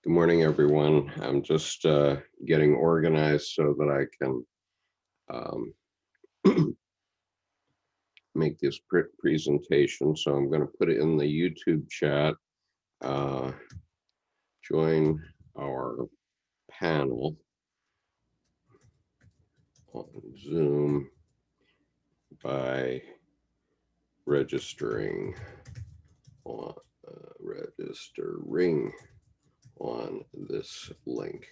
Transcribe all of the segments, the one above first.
Good morning, everyone. I'm just getting organized so that I can make this presentation. So I'm going to put it in the YouTube chat. Join our panel on Zoom by registering on this link.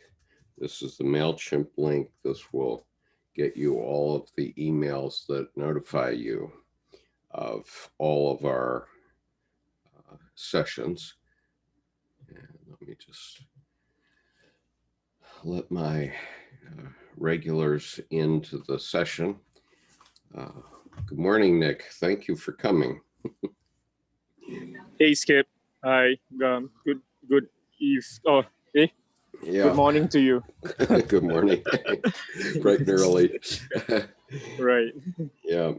This is the MailChimp link. This will get you all of the emails that notify you of all of our sessions. And let me just let my regulars into the session. Good morning, Nick. Thank you for coming. Hey, Skip. Hi. Good eve. Oh, hey. Yeah. Good morning to you. Good morning. Bright and early. Right. Yeah.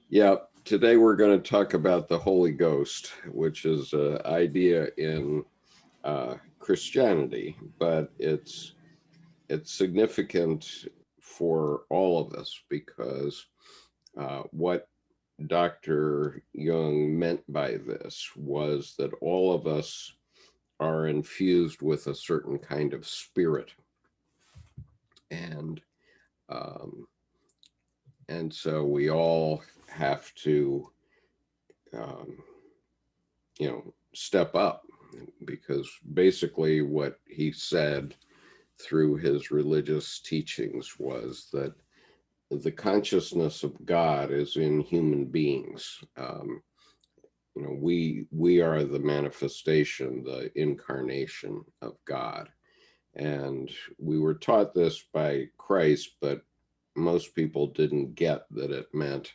Yep. Today we're going to talk about the Holy Ghost, which is an idea in Christianity, but it's significant for all of us because what Dr. Jung meant by this was that all of us are infused with a certain kind of spirit, and so we all have to step up, because basically what he said through his religious teachings was that the consciousness of God is in human beings. We are the manifestation, the incarnation of God. And we were taught this by Christ, but most people didn't get that it meant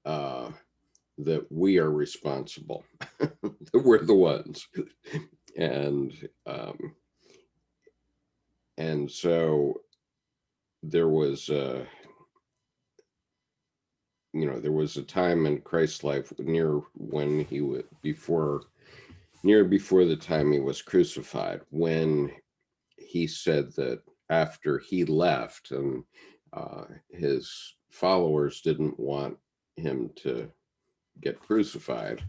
that we are responsible, that we're the ones. And so there was there was a time in Christ's life near before the time he was crucified, when he said that after he left and his followers didn't want him to get crucified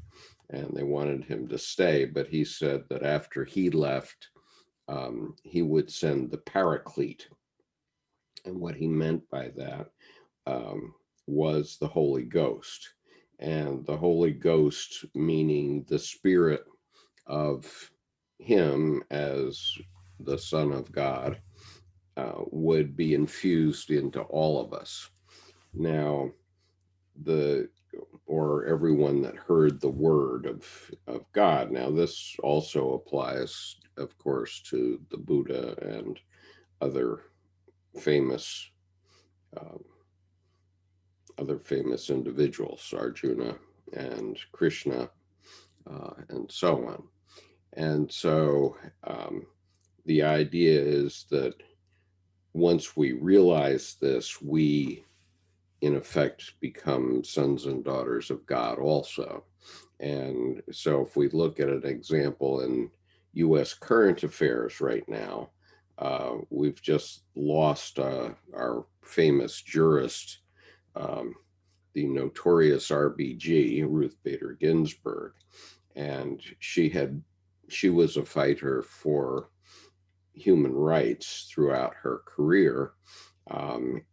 and they wanted him to stay, but he said that after he left, he would send the Paraclete. And what he meant by that was the Holy Ghost. And the Holy Ghost, meaning the spirit of him as the Son of God, would be infused into all of us. Now, or everyone that heard the word of God. Now, this also applies, of course, to the Buddha and other famous individuals, Arjuna and Krishna, and so on. And so the idea is that once we realize this, we in effect become sons and daughters of God also. And so if we look at an example in U.S. current affairs right now, we've just lost our famous jurist, the notorious RBG, Ruth Bader Ginsburg. And she was a fighter for human rights throughout her career.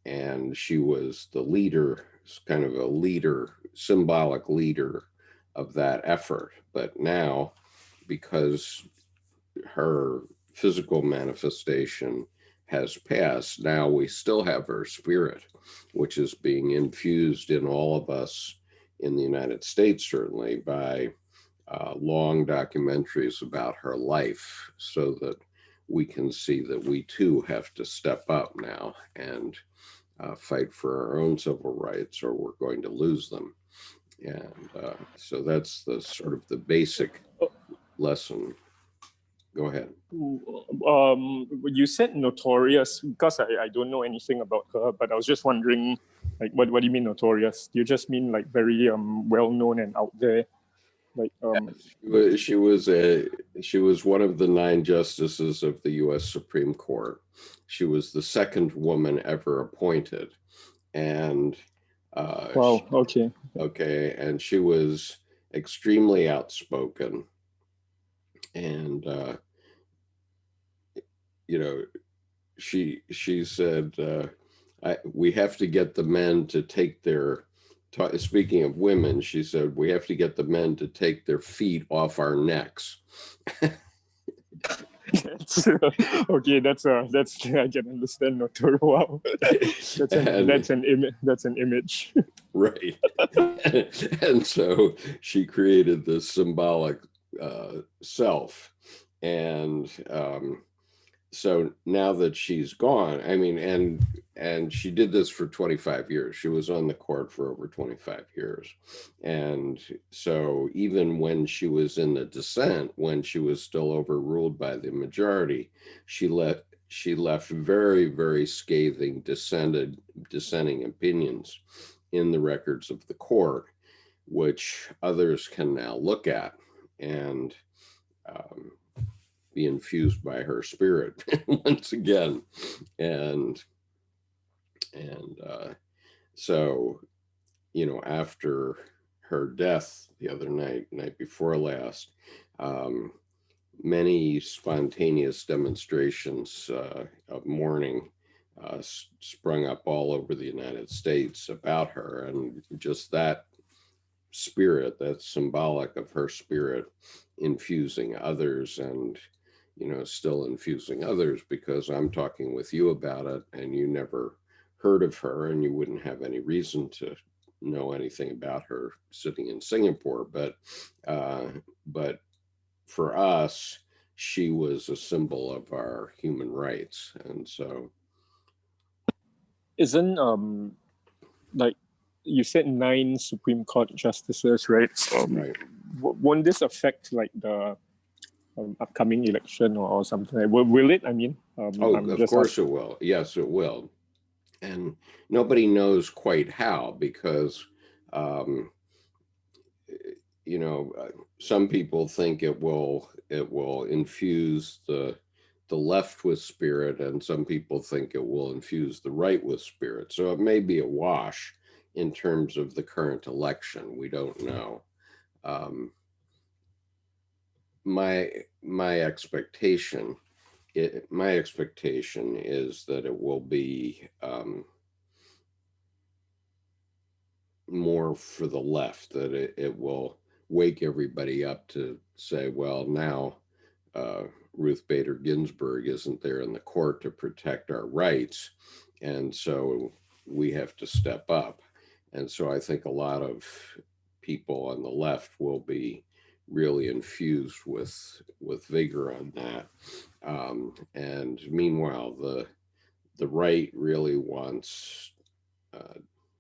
And she was the leader, kind of a leader, symbolic leader of that effort. But now, because her physical manifestation has passed, now we still have her spirit, which is being infused in all of us in the United States, certainly by long documentaries about her life, so that we can see that we too have to step up now and fight for our own civil rights, or we're going to lose them. And so that's the sort of the basic lesson. Go ahead. You said notorious, because I don't know anything about her, but I was just wondering, like, what do you mean notorious? Do you just mean like very well known and out there? Like She was one of the 9 justices of the U.S. Supreme Court. She was the second woman ever appointed, and wow, okay. okay, and she was extremely outspoken, and you know, she said, we have to get the men to take their, speaking of women, she said, we have to get the men to take their feet off our necks. That's, okay, that's I can understand Notor. Wow, that's an image. Right. And so she created this symbolic self, and so now that she's gone, I mean, and she did this for 25 years. She was on the court for over 25 years. And so even when she was in the dissent, when she was still overruled by the majority, she left very, very scathing dissenting opinions in the records of the court, which others can now look at and be infused by her spirit once again. And so, you know, after her death the other night before last, many spontaneous demonstrations of mourning sprung up all over the United States about her, and just that spirit, that's symbolic of her spirit infusing others, and you know, still infusing others, because I'm talking with you about it and you never heard of her, and you wouldn't have any reason to know anything about her sitting in Singapore. But for us, she was a symbol of our human rights. And so Isn't like you said 9 Supreme Court justices, right? right. Won't this affect like the upcoming election or something? Will it? I mean, Of course it will. Yes, it will. And nobody knows quite how, because you know, some people think it will infuse the left with spirit, and some people think it will infuse the right with spirit. So it may be a wash in terms of the current election. We don't know. My expectation is that it will be more for the left, that it will wake everybody up to say, well, now Ruth Bader Ginsburg isn't there in the court to protect our rights, and so we have to step up. And so I think a lot of people on the left will be really infused with vigor on that. And meanwhile, the right really wants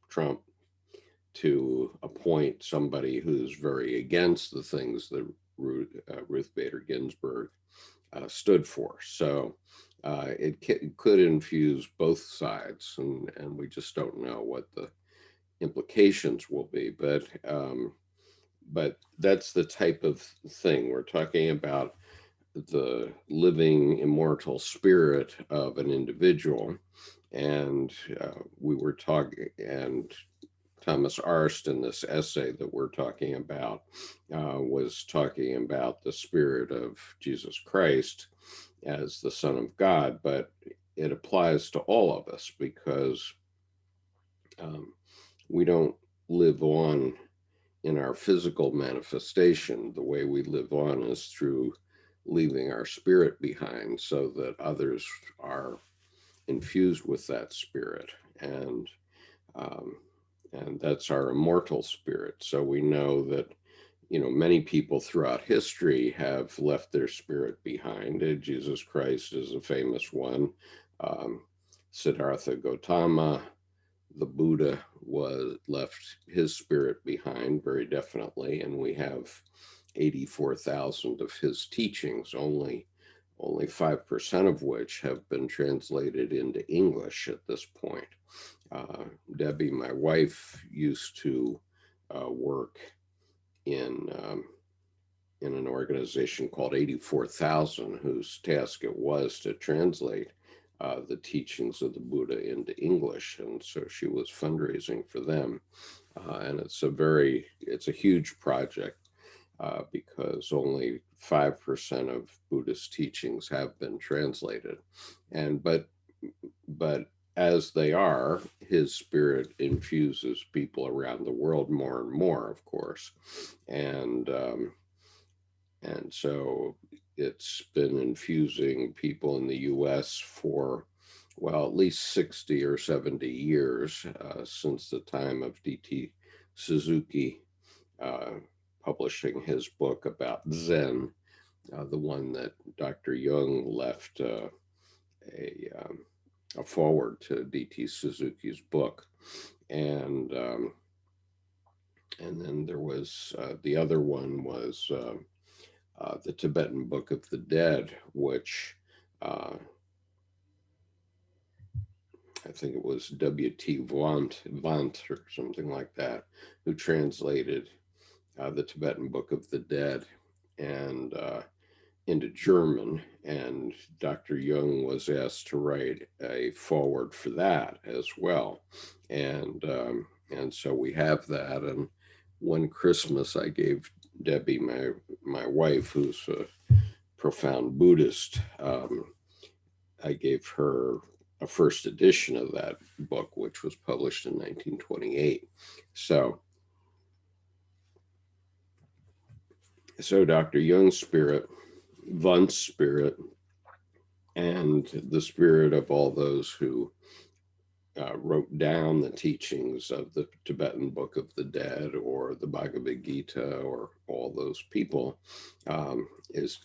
Trump to appoint somebody who's very against the things that Ruth Bader Ginsburg stood for. So it could infuse both sides, and we just don't know what the implications will be. But that's the type of thing we're talking about, the living immortal spirit of an individual. And we were talking, and Thomas Arzt, in this essay that we're talking about, was talking about the spirit of Jesus Christ as the Son of God, but it applies to all of us, because we don't live on in our physical manifestation. The way we live on is through leaving our spirit behind, so that others are infused with that spirit. And that's our immortal spirit. So we know that, you know, many people throughout history have left their spirit behind. Jesus Christ is a famous one. Siddhartha Gautama, the Buddha, left his spirit behind very definitely, and we have 84,000 of his teachings, only 5% of which have been translated into English at this point. Debbie, my wife, used to work in in an organization called 84,000, whose task it was to translate the teachings of the Buddha into English. And so she was fundraising for them. And it's a huge project because only 5% of Buddhist teachings have been translated. But as they are, his spirit infuses people around the world more and more, of course. And so it's been infusing people in the US for, well, at least 60 or 70 years, since the time of D.T. Suzuki publishing his book about Zen, the one that Dr. Jung left a forward to D.T. Suzuki's book. And then there was the other one was the Tibetan Book of the Dead, which I think it was W.T. Vant or something like that, who translated the Tibetan Book of the Dead and into German, and Dr. Jung was asked to write a foreword for that as well. And so we have that. And one Christmas I gave Debbie, my wife, who's a profound Buddhist, I gave her a first edition of that book, which was published in 1928. So Dr. Jung's spirit, Wundt's spirit, and the spirit of all those who wrote down the teachings of the Tibetan Book of the Dead or the Bhagavad-Gita or all those people is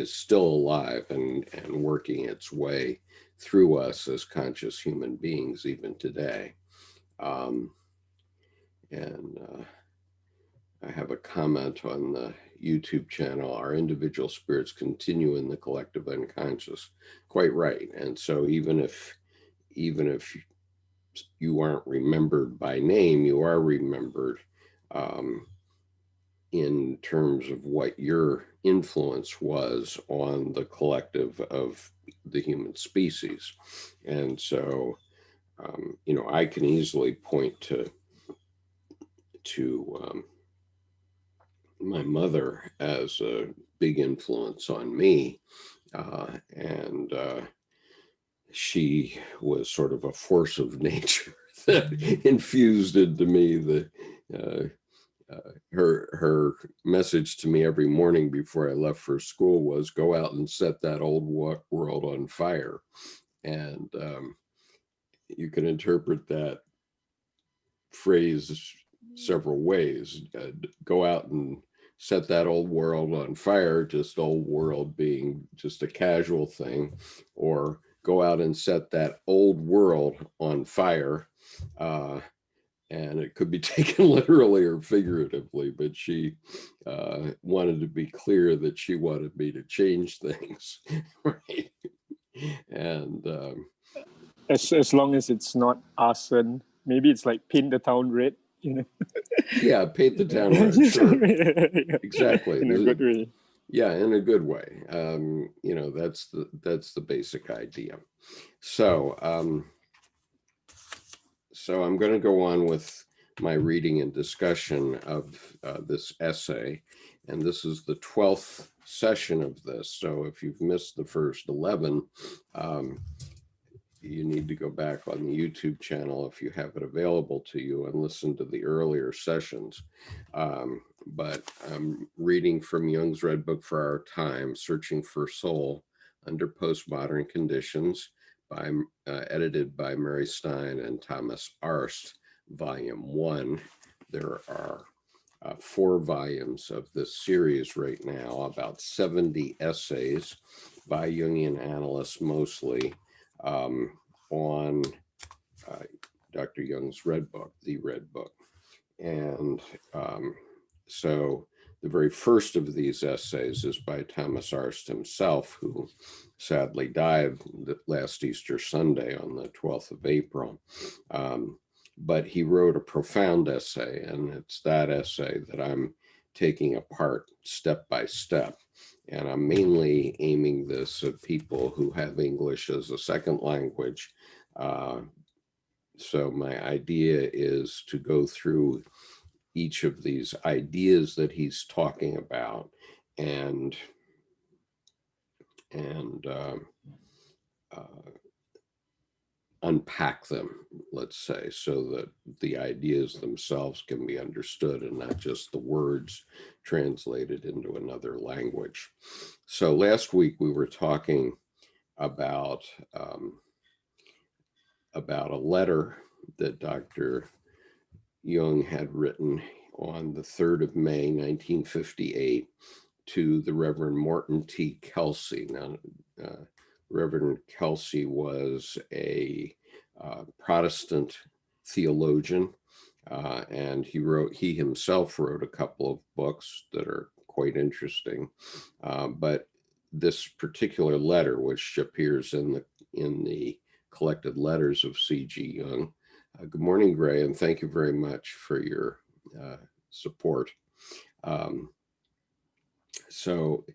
still alive and working its way through us as conscious human beings even today. I have a comment on the YouTube channel, our individual spirits continue in the collective unconscious. Quite right. And so even if you aren't remembered by name, you are remembered in terms of what your influence was on the collective of the human species. And so, I can easily point to my mother as a big influence on me. And she was sort of a force of nature that infused into me her message to me every morning before I left for school was go out and set that old world on fire. And you can interpret that phrase several ways. Go out and set that old world on fire, just old world being just a casual thing, or go out and set that old world on fire. And it could be taken literally or figuratively, but she wanted to be clear that she wanted me to change things, right? And as long as it's not arson, maybe it's like paint the town red, Yeah, paint the town red, sure. Yeah. Exactly. In a good way. Yeah, in a good way. That's the basic idea. So I'm going to go on with my reading and discussion of this essay, and this is the 12th session of this. So if you've missed the first 11, you need to go back on the YouTube channel if you have it available to you and listen to the earlier sessions. But I'm reading from Jung's Red Book for Our Time, Searching for Soul Under Postmodern Conditions, edited by Mary Stein and Thomas Arzt, Volume 1. There are 4 volumes of this series right now, about 70 essays by Jungian analysts mostly, on Dr. Jung's Red Book, the Red Book. And so the very first of these essays is by Thomas Arzt himself, who sadly died last Easter Sunday on the 12th of April. But he wrote a profound essay, and it's that essay that I'm taking apart step by step. And I'm mainly aiming this at people who have English as a second language. So my idea is to go through each of these ideas that he's talking about and unpack them, let's say, so that the ideas themselves can be understood and not just the words translated into another language. So last week we were talking about a letter that Dr. Jung had written on the 3rd of May, 1958, to the Reverend Morton T. Kelsey. Now, Reverend Kelsey was a Protestant theologian, and he himself wrote a couple of books that are quite interesting. But this particular letter, which appears in the collected letters of C.G. Jung. Good morning, Gray, and thank you very much for your support. So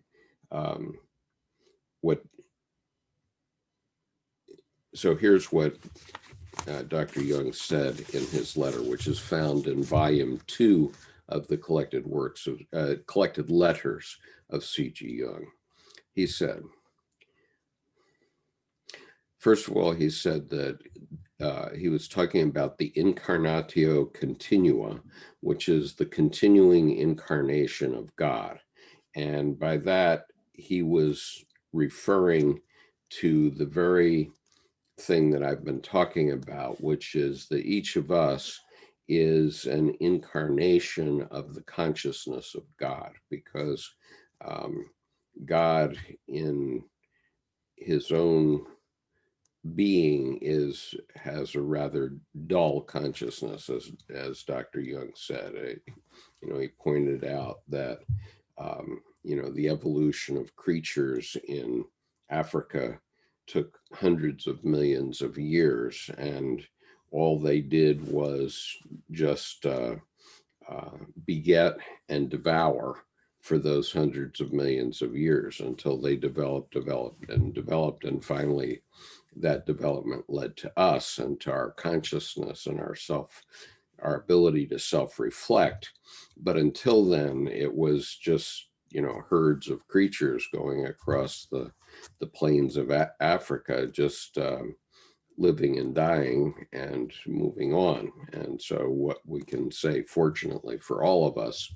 here's what Dr. Jung said in his letter, which is found in volume 2 of the collected letters of C.G. Jung. He said, first of all, he said that he was talking about the Incarnatio Continua, which is the continuing incarnation of God. And by that, he was referring to the very thing that I've been talking about, which is that each of us is an incarnation of the consciousness of God, because God in his own being has a rather dull consciousness, as Dr. Jung said. He pointed out that the evolution of creatures in Africa took hundreds of millions of years, and all they did was just beget and devour for those hundreds of millions of years until they developed, and finally that development led to us and to our consciousness and our ability to self-reflect. But until then, it was just, herds of creatures going across the plains of Africa, just living and dying and moving on. And so what we can say, fortunately for all of us,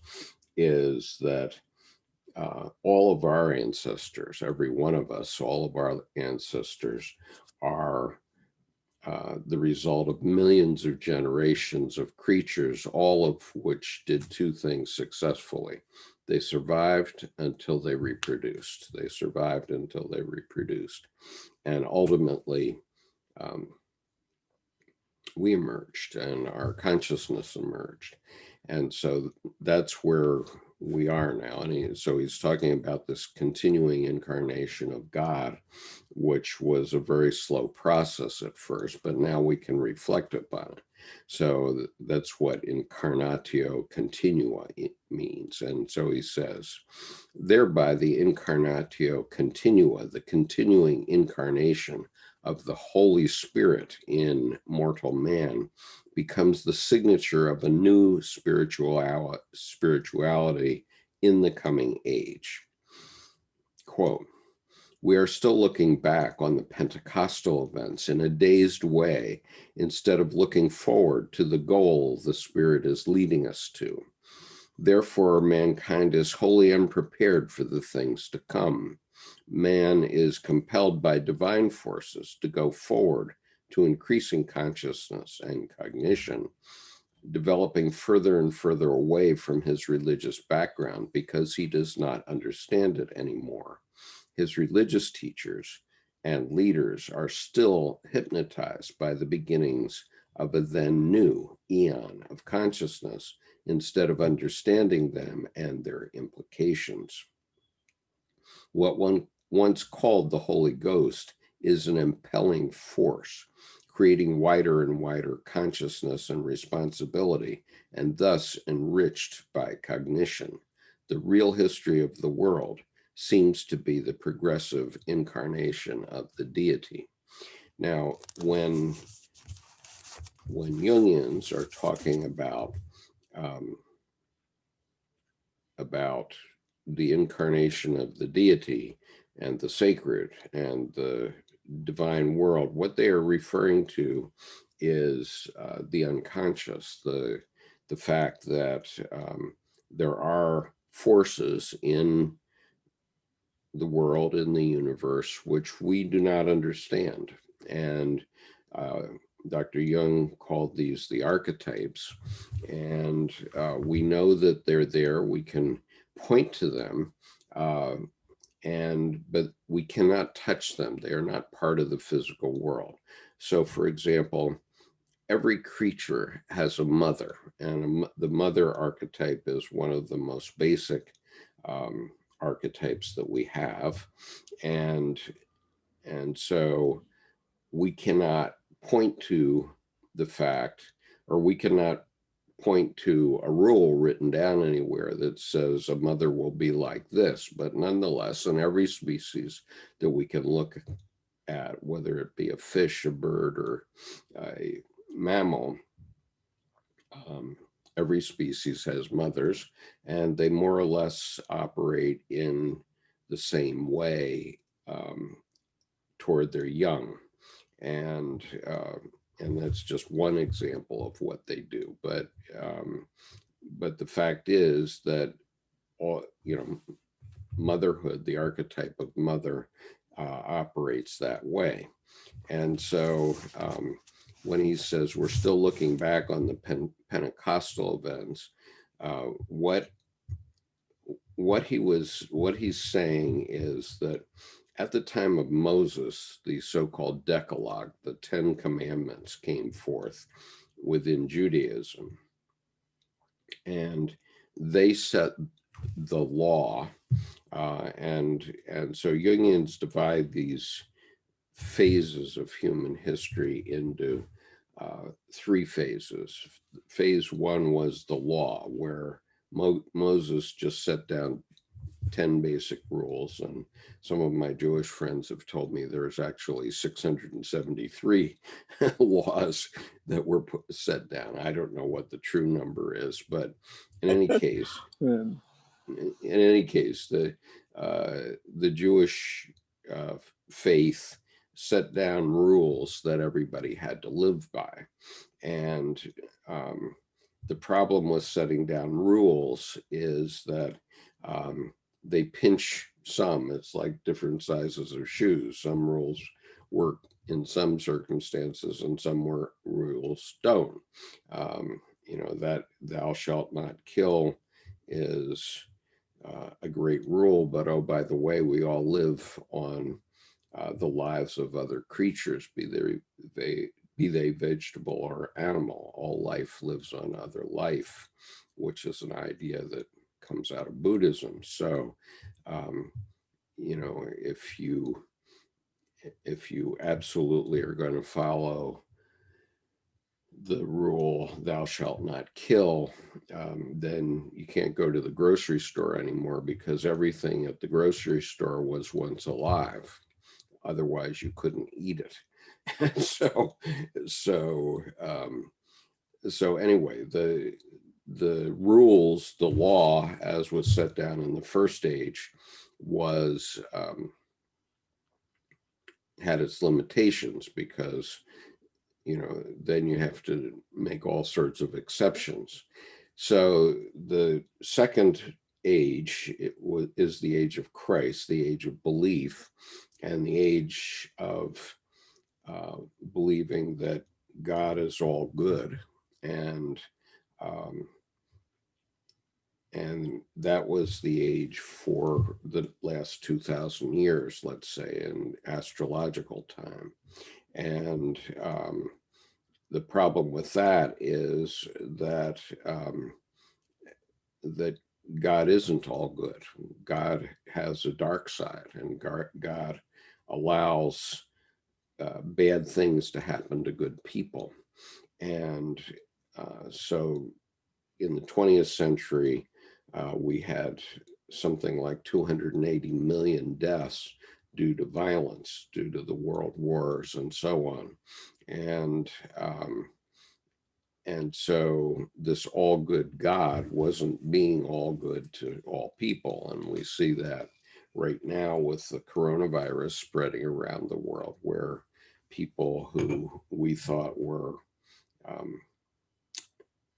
is that all of our ancestors, every one of us, all of our ancestors are the result of millions of generations of creatures, all of which did two things successfully. They survived until they reproduced. And ultimately, we emerged and our consciousness emerged. And so that's where we are now. And so he's talking about this continuing incarnation of God, which was a very slow process at first, but now we can reflect upon it. So that's what Incarnatio Continua means. And so he says, thereby the Incarnatio Continua, the continuing incarnation of the Holy Spirit in mortal man, becomes the signature of a new spirituality in the coming age. Quote, we are still looking back on the Pentecostal events in a dazed way, instead of looking forward to the goal the Spirit is leading us to. Therefore, mankind is wholly unprepared for the things to come. Man is compelled by divine forces to go forward to increasing consciousness and cognition, developing further and further away from his religious background because he does not understand it anymore. His religious teachers and leaders are still hypnotized by the beginnings of a then new eon of consciousness instead of understanding them and their implications. What one once called the Holy Ghost is an impelling force, creating wider and wider consciousness and responsibility, and thus enriched by cognition. the real history of the world seems to be the progressive incarnation of the deity. Now, when Jungians are talking about the incarnation of the deity and the sacred and the divine world, what they are referring to is the unconscious, the fact that there are forces in the world, in the universe, which we do not understand. And Dr. Jung called these the archetypes. And we know that they're there. We can point to them, but we cannot touch them. They are not part of the physical world. So, for example, every creature has a mother, and the mother archetype is one of the most basic archetypes that we have, and so we cannot point to the fact, or we cannot point to a rule written down anywhere that says a mother will be like this, but nonetheless, in every species that we can look at, whether it be a fish, a bird, or a mammal, every species has mothers, and they more or less operate in the same way toward their young. And that's just one example of what they do. But the fact is that motherhood, the archetype of mother, operates that way. And so when he says we're still looking back on the Pentecostal events, what he's saying is that at the time of Moses, the so-called Decalogue, the 10 Commandments, came forth within Judaism, and they set the law. And so Jungians divide these phases of human history into 3 phases. Phase 1 was the law, where Moses just set down 10 basic rules, and some of my Jewish friends have told me there's actually 673 laws that were set down. I don't know what the true number is, but in any case, the Jewish faith set down rules that everybody had to live by. And the problem with setting down rules is that they pinch some. It's like different sizes of shoes. Some rules work in some circumstances and some rules don't. That thou shalt not kill is a great rule, but oh, by the way, we all live on the lives of other creatures, be they vegetable or animal. All life lives on other life, which is an idea that comes out of Buddhism. So, if you absolutely are going to follow the rule, thou shalt not kill, then you can't go to the grocery store anymore, because everything at the grocery store was once alive. Otherwise, you couldn't eat it. And so anyway, the rules, the law, as was set down in the first age, was had its limitations, because then you have to make all sorts of exceptions. So the second age is the age of Christ, the age of belief, and the age of believing that God is all good. And that was the age for the last 2,000 years, let's say, in astrological time. And the problem with that is that that God isn't all good. God has a dark side, and God allows bad things to happen to good people. And so in the 20th century, We had something like 280 million deaths due to violence, due to the world wars and so on. And so this all good God wasn't being all good to all people. And we see that right now with the coronavirus spreading around the world, where people who we thought were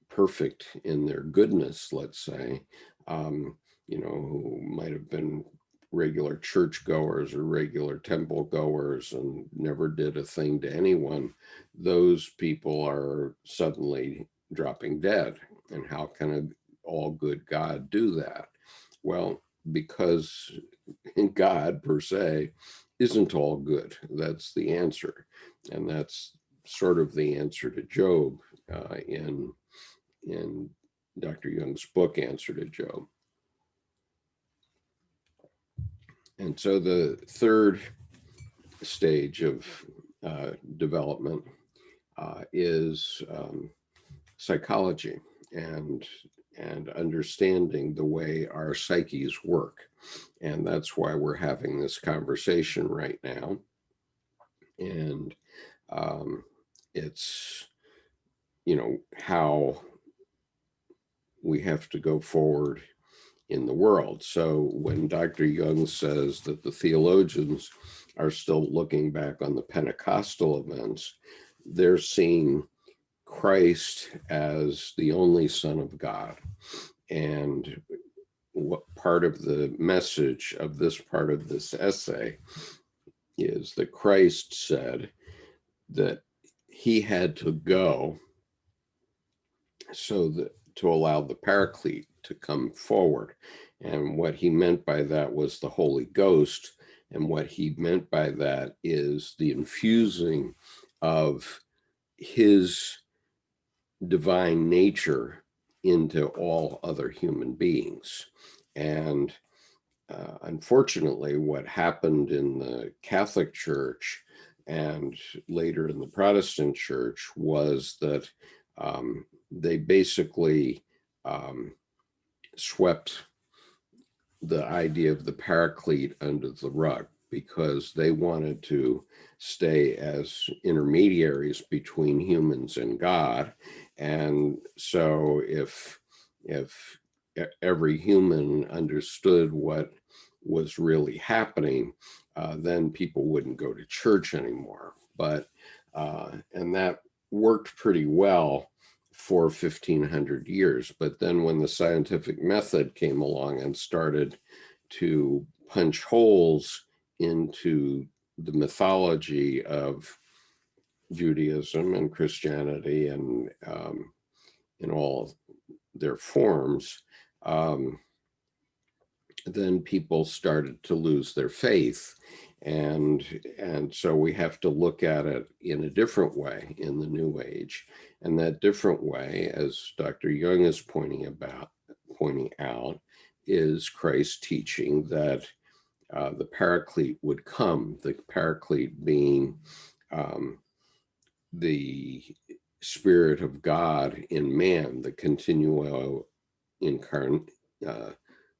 perfect in their goodness, let's say, who might have been regular churchgoers or regular temple goers and never did a thing to anyone, those people are suddenly dropping dead. And how can an all good God do that? Well, because God per se isn't all good. That's the answer. And that's sort of the answer to Job in Dr. Jung's book, Answer to Job. And so the third stage of development is psychology and understanding the way our psyches work. And that's why we're having this conversation right now. And it's, how we have to go forward in the world. So when Dr. Jung says that the theologians are still looking back on the Pentecostal events, they're seeing Christ as the only Son of God. And what part of the message of this part of this essay is that Christ said that he had to go so that to allow the Paraclete to come forward. And what he meant by that was the Holy Ghost. And what he meant by that is the infusing of his divine nature into all other human beings. And unfortunately, what happened in the Catholic Church and later in the Protestant Church was that they basically swept the idea of the Paraclete under the rug because they wanted to stay as intermediaries between humans and God. And so if every human understood what was really happening, then people wouldn't go to church anymore. But and that worked pretty well for 1500 years. But then when the scientific method came along and started to punch holes into the mythology of Judaism and Christianity and in all their forms, then people started to lose their faith. And so we have to look at it in a different way in the New Age. And that different way, as Dr. Jung is pointing out, is Christ's teaching that the Paraclete would come, the Paraclete being the Spirit of God in man, the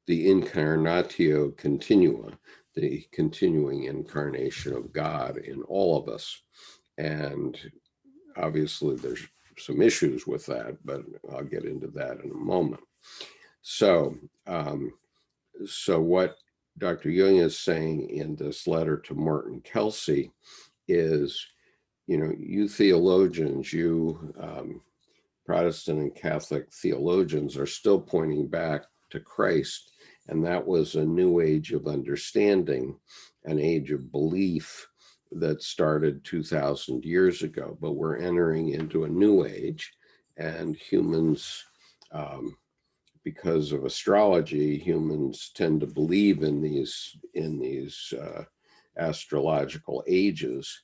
the incarnatio continua, the continuing incarnation of God in all of us. And obviously there's some issues with that, but I'll get into that in a moment. So, so what Dr. Jung is saying in this letter to Martin Kelsey is, you theologians, you Protestant and Catholic theologians are still pointing back to Christ. And that was a new age of understanding, an age of belief that started 2,000 years ago. But we're entering into a new age, and humans, because of astrology, humans tend to believe in these astrological ages.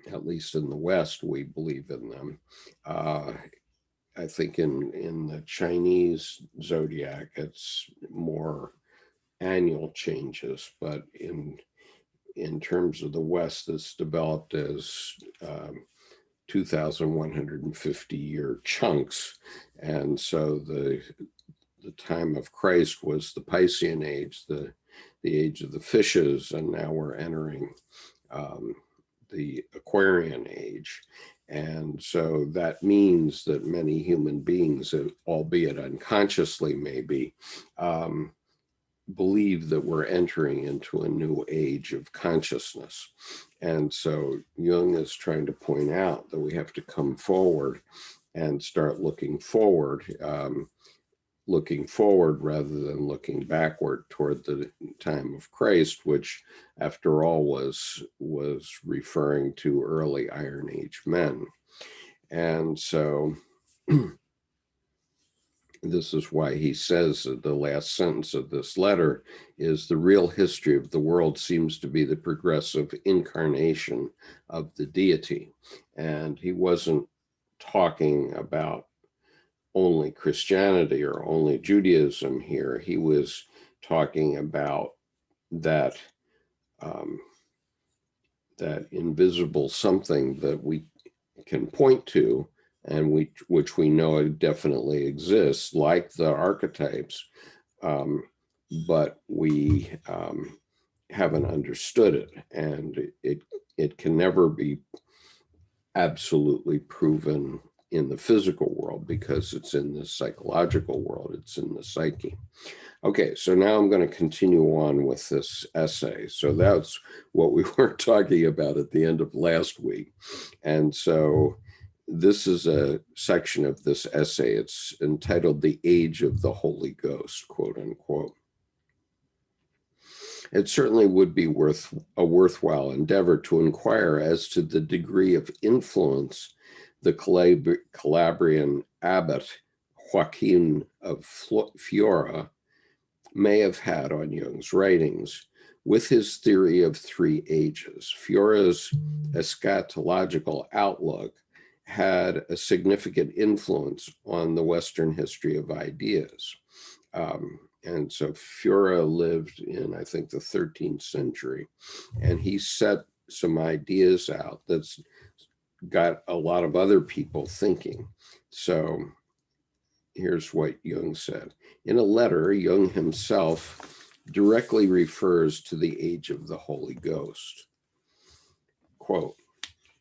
At least in the West, we believe in them. I think in the Chinese zodiac, it's more annual changes, but in terms of the West, it's developed as 2,150-year chunks. And so the time of Christ was the Piscean age, the age of the fishes, and now we're entering the Aquarian age. And so that means that many human beings, albeit unconsciously maybe, believe that we're entering into a new age of consciousness. And so Jung is trying to point out that we have to come forward and start looking forward rather than looking backward toward the time of Christ, which after all was referring to early Iron Age men. And so this is why he says that the last sentence of this letter is: the real history of the world seems to be the progressive incarnation of the deity. And he wasn't talking about only Christianity or only Judaism here. He was talking about that that invisible something that we can point to, and which we know definitely exists, like the archetypes, but we haven't understood it, and it can never be absolutely proven in the physical world because it's in the psychological world, it's in the psyche. Okay, so now I'm going to continue on with this essay. So that's what we were talking about at the end of last week. And so this is a section of this essay. It's entitled "The Age of the Holy Ghost," quote unquote. It certainly would be a worthwhile endeavor to inquire as to the degree of influence the Calabrian abbot Joaquin of Fiora may have had on Jung's writings, with his theory of 3 ages. Fiora's eschatological outlook had a significant influence on the Western history of ideas. And so Fiora lived in, I think, the 13th century, and he set some ideas out that's got a lot of other people thinking. So here's what Jung said. In a letter, Jung himself directly refers to the age of the Holy Ghost. Quote,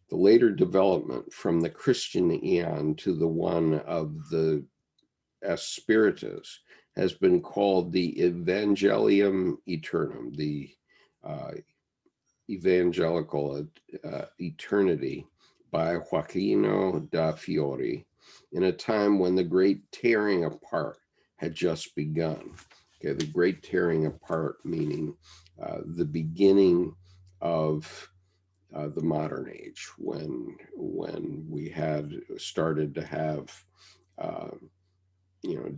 "The later development from the Christian aeon to the one of the Spiritus has been called the Evangelium Aeternum, the evangelical eternity, by Joaquino da Fiore, in a time when the great tearing apart had just begun." Okay, the great tearing apart meaning the beginning of the modern age, when we had started to have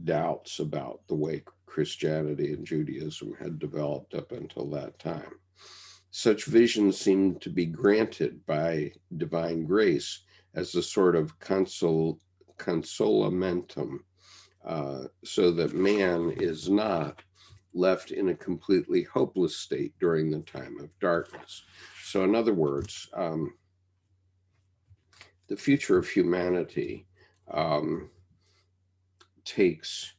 doubts about the way Christianity and Judaism had developed up until that time. Such visions seemed to be granted by divine grace as a sort of consolamentum, so that man is not left in a completely hopeless state during the time of darkness. So in other words, the future of humanity takes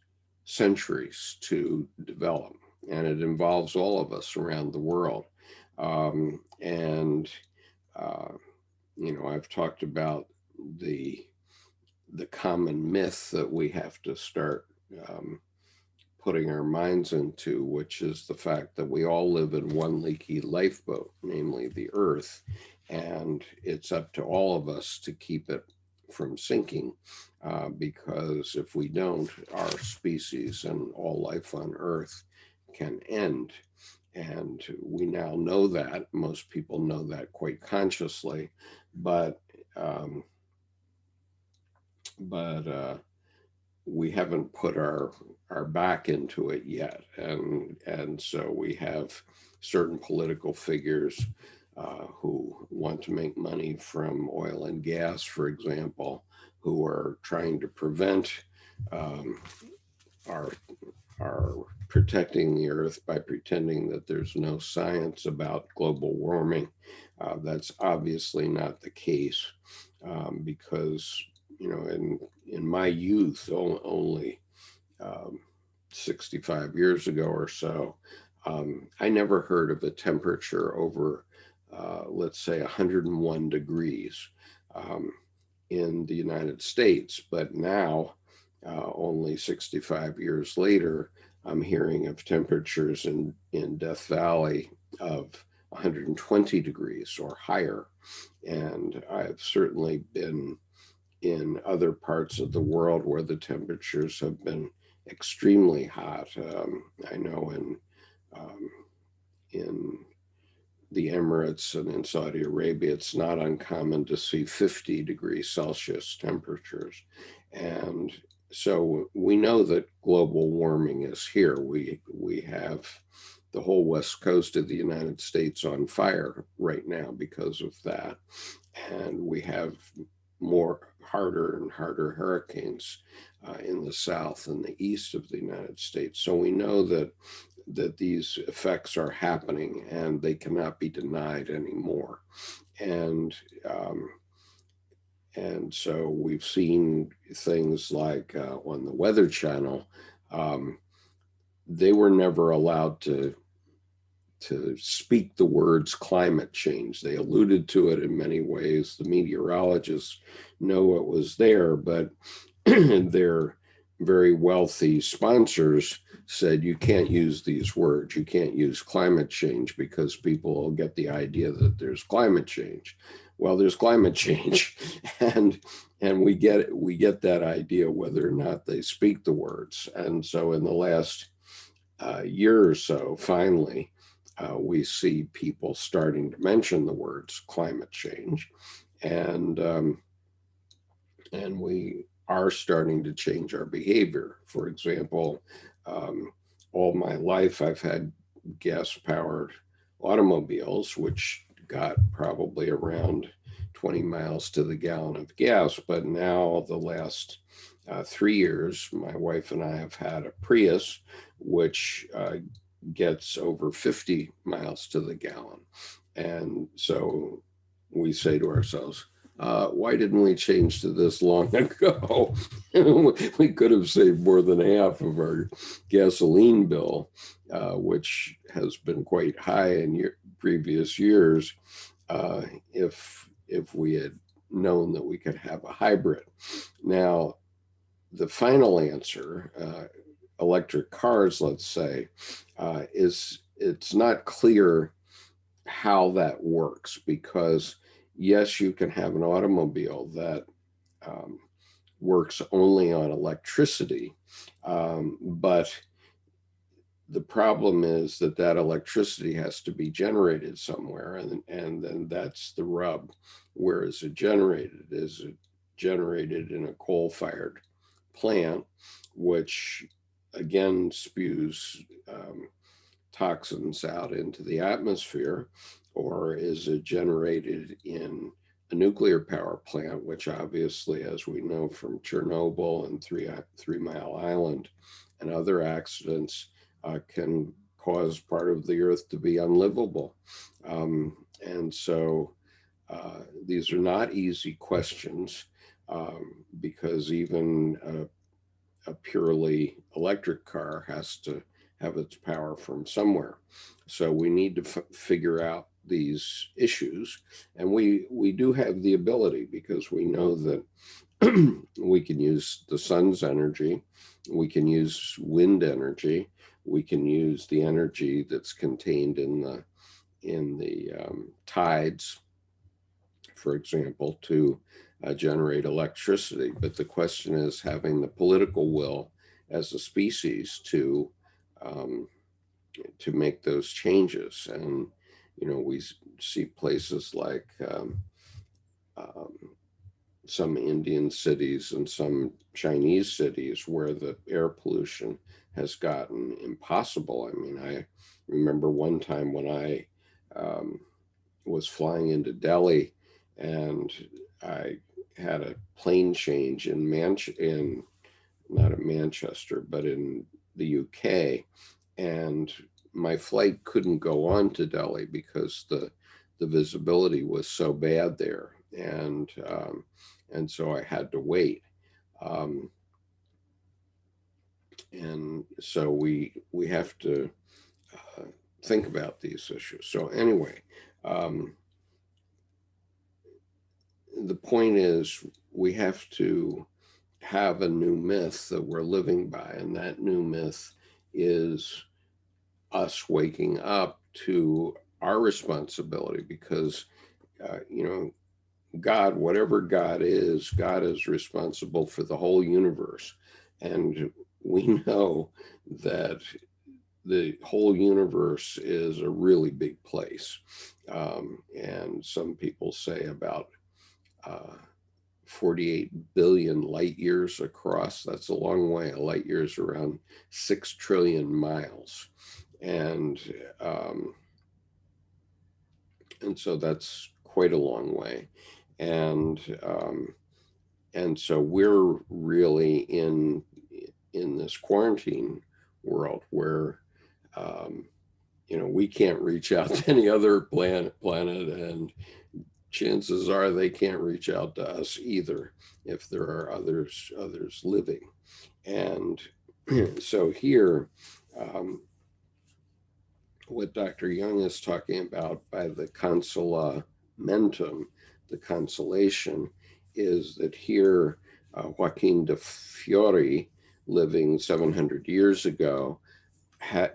centuries to develop, and it involves all of us around the world. I've talked about the common myth that we have to start putting our minds into, which is the fact that we all live in one leaky lifeboat, namely the Earth, and it's up to all of us to keep it from sinking, because if we don't, our species and all life on Earth can end. And we now know that. Most people know that quite consciously, but we haven't put our back into it yet. And so we have certain political figures who want to make money from oil and gas, for example, who are trying to prevent our protecting the Earth by pretending that there's no science about global warming. That's obviously not the case. because, in my youth, only 65 years ago or so, I never heard of a temperature over, let's say, 101 degrees in the United States. But now, only 65 years later, I'm hearing of temperatures in Death Valley of 120 degrees or higher. And I've certainly been in other parts of the world where the temperatures have been extremely hot. I know in the Emirates and in Saudi Arabia, it's not uncommon to see 50 degrees Celsius temperatures. And so we know that global warming is here. We have the whole west coast of the United States on fire right now because of that. And we have more harder and harder hurricanes in the south and the east of the United States. So we know that these effects are happening and they cannot be denied anymore. And so we've seen things like on the Weather Channel, they were never allowed to speak the words climate change. They alluded to it in many ways. The meteorologists know it was there, but their very wealthy sponsors said, you can't use these words. You can't use climate change because people will get the idea that there's climate change. Well, there's climate change, and we get that idea whether or not they speak the words. And so in the last year or so, finally, we see people starting to mention the words climate change, and we are starting to change our behavior. For example, all my life I've had gas-powered automobiles, which got probably around 20 miles to the gallon of gas. But now the last 3 years, my wife and I have had a Prius, which gets over 50 miles to the gallon. And so we say to ourselves, why didn't we change to this long ago? We could have saved more than half of our gasoline bill, which has been quite high in previous years, if we had known that we could have a hybrid. Now, the final answer, electric cars, let's say, is it's not clear how that works, because yes, you can have an automobile that works only on electricity, but the problem is that electricity has to be generated somewhere, and then that's the rub. Where is it generated? Is it generated in a coal-fired plant, which again spews toxins out into the atmosphere, or is it generated in a nuclear power plant, which obviously, as we know from Chernobyl and Three Mile Island and other accidents, can cause part of the earth to be unlivable. And so these are not easy questions, because even a purely electric car has to have its power from somewhere. So we need to figure out these issues. And we do have the ability, because we know that we can use the sun's energy, we can use wind energy, we can use the energy that's contained in the tides, for example, to generate electricity. But the question is having the political will as a species to make those changes. And we see places like some Indian cities and some Chinese cities where the air pollution has gotten impossible. I mean, I remember one time when I was flying into Delhi, and I had a plane change in not in Manchester, but in the UK, and my flight couldn't go on to Delhi because the visibility was so bad there. and so I had to wait. Um, and so we have to uh, think about these issues. So anyway, um, the point is we have to have a new myth that we're living by, and that new myth is us waking up to our responsibility, because you know, God, whatever God is responsible for the whole universe. And we know that the whole universe is a really big place. And some people say about uh, 48 billion light years across. That's a long way. A light year is around 6 trillion miles. And, um, and so that's quite a long way. And, and so we're really in this quarantine world where um, you know, we can't reach out to any other planet, and chances are they can't reach out to us either if there are others living. And so here, um, what Dr. Jung is talking about by the consolamentum, the consolation, is that here Joaquin de Fiori, living 700 years ago,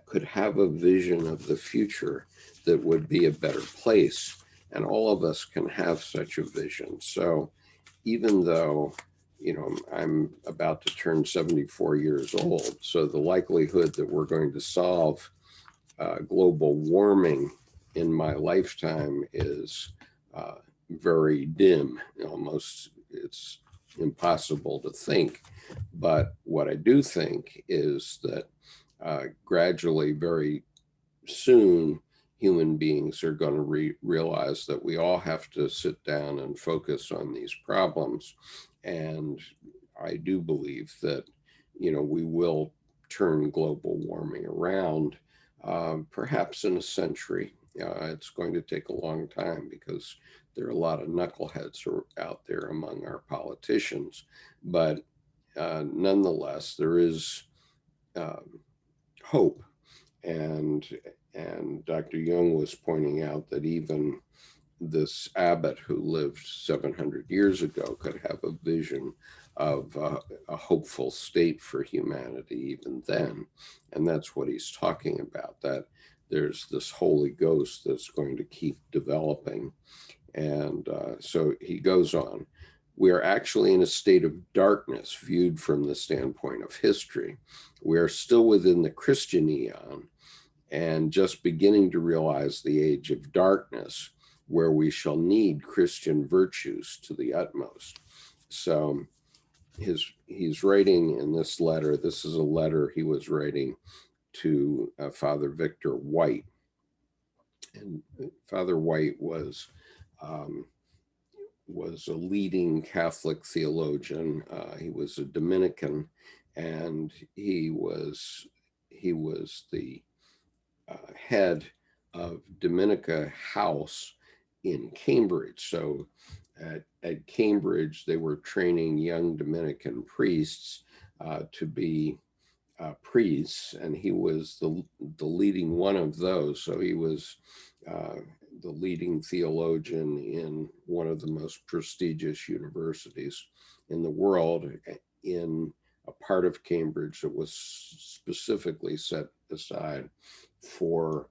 could have a vision of the future that would be a better place. And all of us can have such a vision. So even though, you know, I'm about to turn 74 years old, so the likelihood that we're going to solve global warming in my lifetime is very dim. Almost it's impossible to think. But what I do think is that gradually, very soon, human beings are going to realize that we all have to sit down and focus on these problems. And I do believe that, you know, we will turn global warming around, perhaps in a century. It's going to take a long time because there are a lot of knuckleheads out there among our politicians. But nonetheless, there is um, hope. And Dr. Jung was pointing out that even this abbot who lived 700 years ago could have a vision of a hopeful state for humanity even then. And that's what he's talking about, that there's this Holy Ghost that's going to keep developing. And so he goes on. We are actually in a state of darkness viewed from the standpoint of history. We are still within the Christian eon and just beginning to realize the age of darkness, where we shall need Christian virtues to the utmost. So he's writing in this letter, this is a letter he was writing to Father Victor White. And Father White um, was a leading Catholic theologian. He was a Dominican, and he was the head of Dominica House in Cambridge. So at Cambridge, they were training young Dominican priests to be priests, and he was the leading one of those. So he was uh, the leading theologian in one of the most prestigious universities in the world, in a part of Cambridge that was specifically set aside for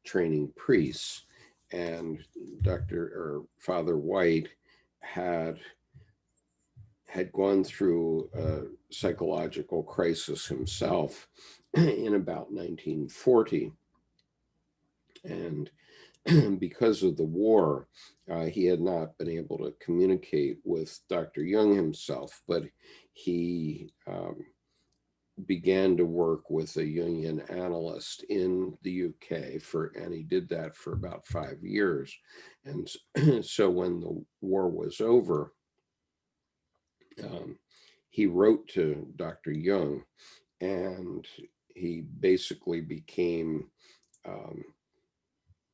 training priests. And Father White had gone through a psychological crisis himself in about 1940. And because of the war, he had not been able to communicate with Dr. Jung himself, but he began to work with a Jungian analyst in the UK and he did that for about 5 years. And so when the war was over, um, he wrote to Dr. Jung, and he basically became um,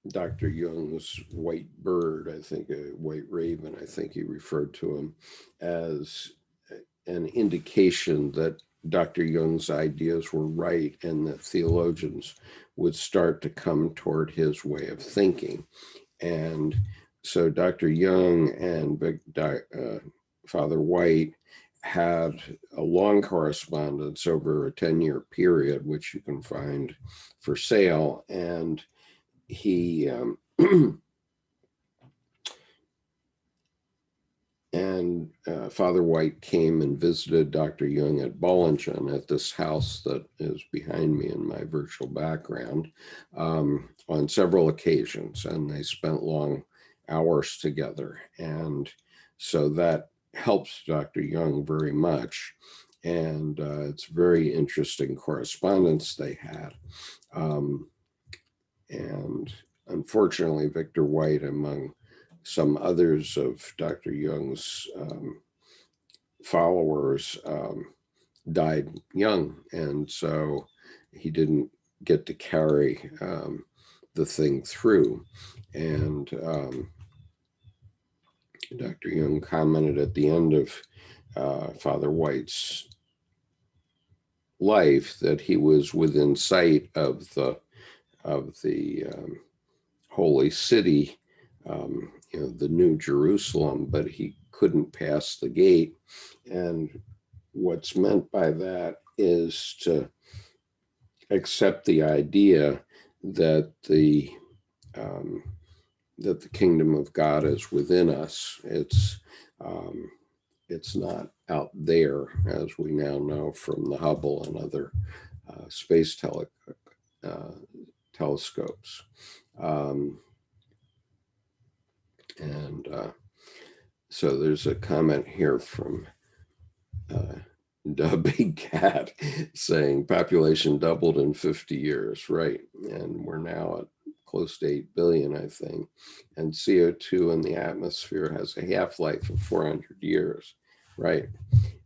Dr. Jung's white bird, I think, a white raven, I think he referred to him as an indication that Dr. Jung's ideas were right and that theologians would start to come toward his way of thinking. And so Dr. Jung and Father White had a long correspondence over a 10-year period, which you can find for sale. And he Father White came and visited Dr. Jung at Bollingen at this house that is behind me in my virtual background on several occasions, and they spent long hours together. And so that helps Dr. Jung very much. And it's very interesting correspondence they had. And unfortunately, Victor White, among some others of Dr. Jung's followers, died young. And so he didn't get to carry the thing through. And Dr. Jung commented at the end of Father White's life that he was within sight of the holy city, the New Jerusalem, but he couldn't pass the gate. And what's meant by that is to accept the idea that the kingdom of God is within us. It's not out there, as we now know from the Hubble and other space telescopes. So there's a comment here from the Big Cat saying population doubled in 50 years, right? And we're now at close to 8 billion, I think. And CO2 in the atmosphere has a half-life of 400 years, right?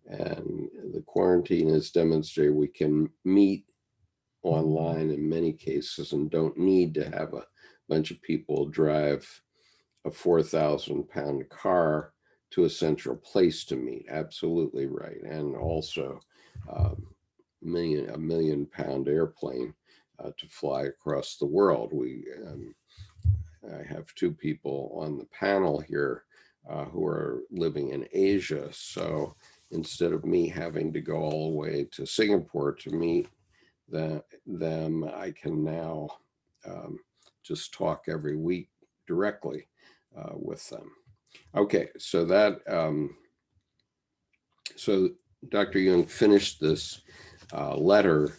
And the quarantine has demonstrated we can meet online in many cases and don't need to have a bunch of people drive a 4,000-pound car to a central place to meet. Absolutely right. And also a million-pound airplane to fly across the world. I have two people on the panel here who are living in Asia. So instead of me having to go all the way to Singapore to meet them, I can now just talk every week directly with them. Okay, so so Dr. Jung finished this letter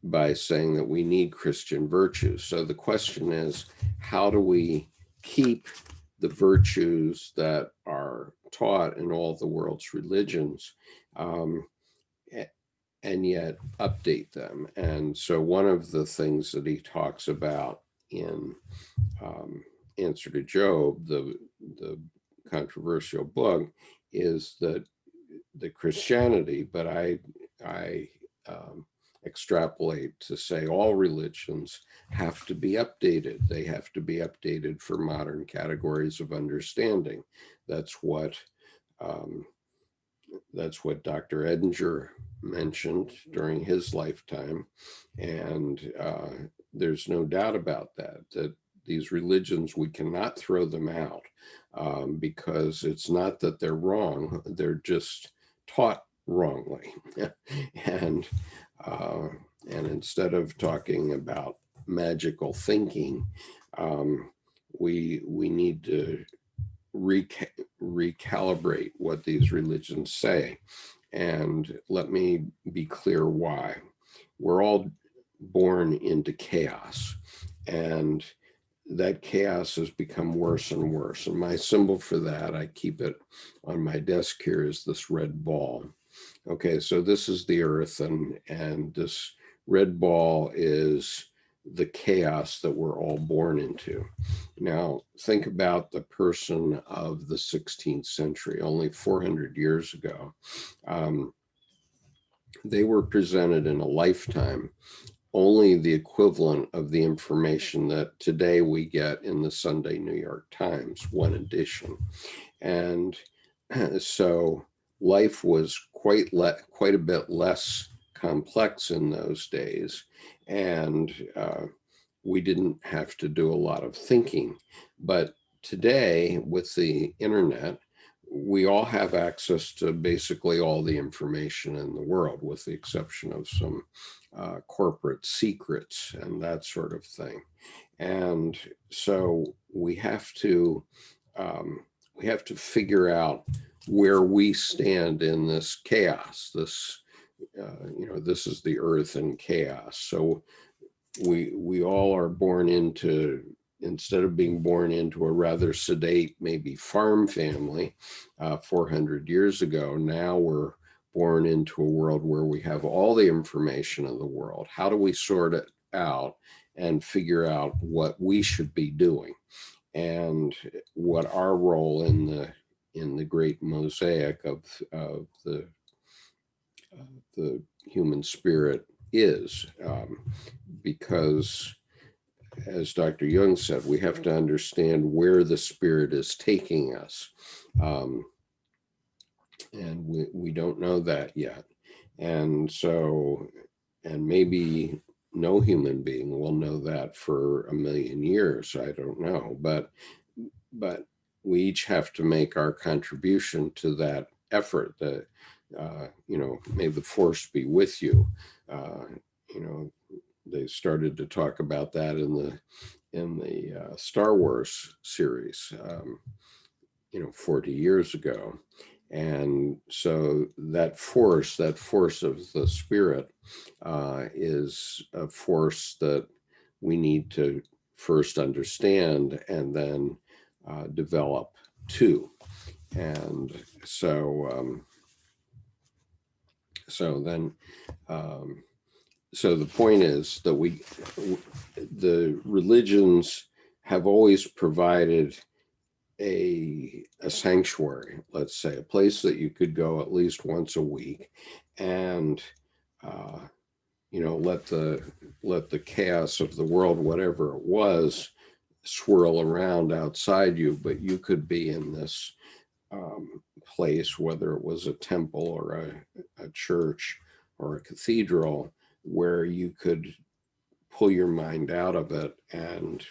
by saying that we need Christian virtues. So the question is, how do we keep the virtues that are taught in all the world's religions and yet update them? And so one of the things that he talks about in Answer to Job, the controversial book, is that the Christianity, but I extrapolate to say all religions have to be updated. They have to be updated for modern categories of understanding. That's what Dr. Edinger mentioned during his lifetime. And there's no doubt about that these religions, we cannot throw them out because it's not that they're wrong, they're just taught wrongly. And instead of talking about magical thinking, we need to recalibrate what these religions say. And let me be clear why. We're all born into chaos, and that chaos has become worse and worse. And my symbol for that, I keep it on my desk here, is this red ball. Okay, so this is the earth, and this red ball is the chaos that we're all born into. Now, think about the person of the 16th century, only 400 years ago. They were presented in a lifetime only the equivalent of the information that today we get in the Sunday New York Times, one edition. And so life was quite a bit less complex in those days, and we didn't have to do a lot of thinking. But today, with the internet, we all have access to basically all the information in the world, with the exception of some corporate secrets and that sort of thing. And so we have to figure out where we stand in this chaos. This, this is the earth in chaos. So we all are born into, instead of being born into a rather sedate, maybe farm family 400 years ago, now we're born into a world where we have all the information of the world. How do we sort it out and figure out what we should be doing and what our role in the great mosaic of the human spirit is? Because, as Dr. Jung said, we have to understand where the spirit is taking us. And we don't know that yet. And so, and maybe no human being will know that for 1,000,000 years. I don't know. But we each have to make our contribution to that effort. That, may the force be with you. They started to talk about that in the Star Wars series, 40 years ago. And so that force of the spirit is a force that we need to first understand and then develop too. And so so the point is that the religions have always provided a sanctuary, let's say, a place that you could go at least once a week and let the chaos of the world, whatever it was, swirl around outside you, but you could be in this place, whether it was a temple or a church or a cathedral, where you could pull your mind out of it and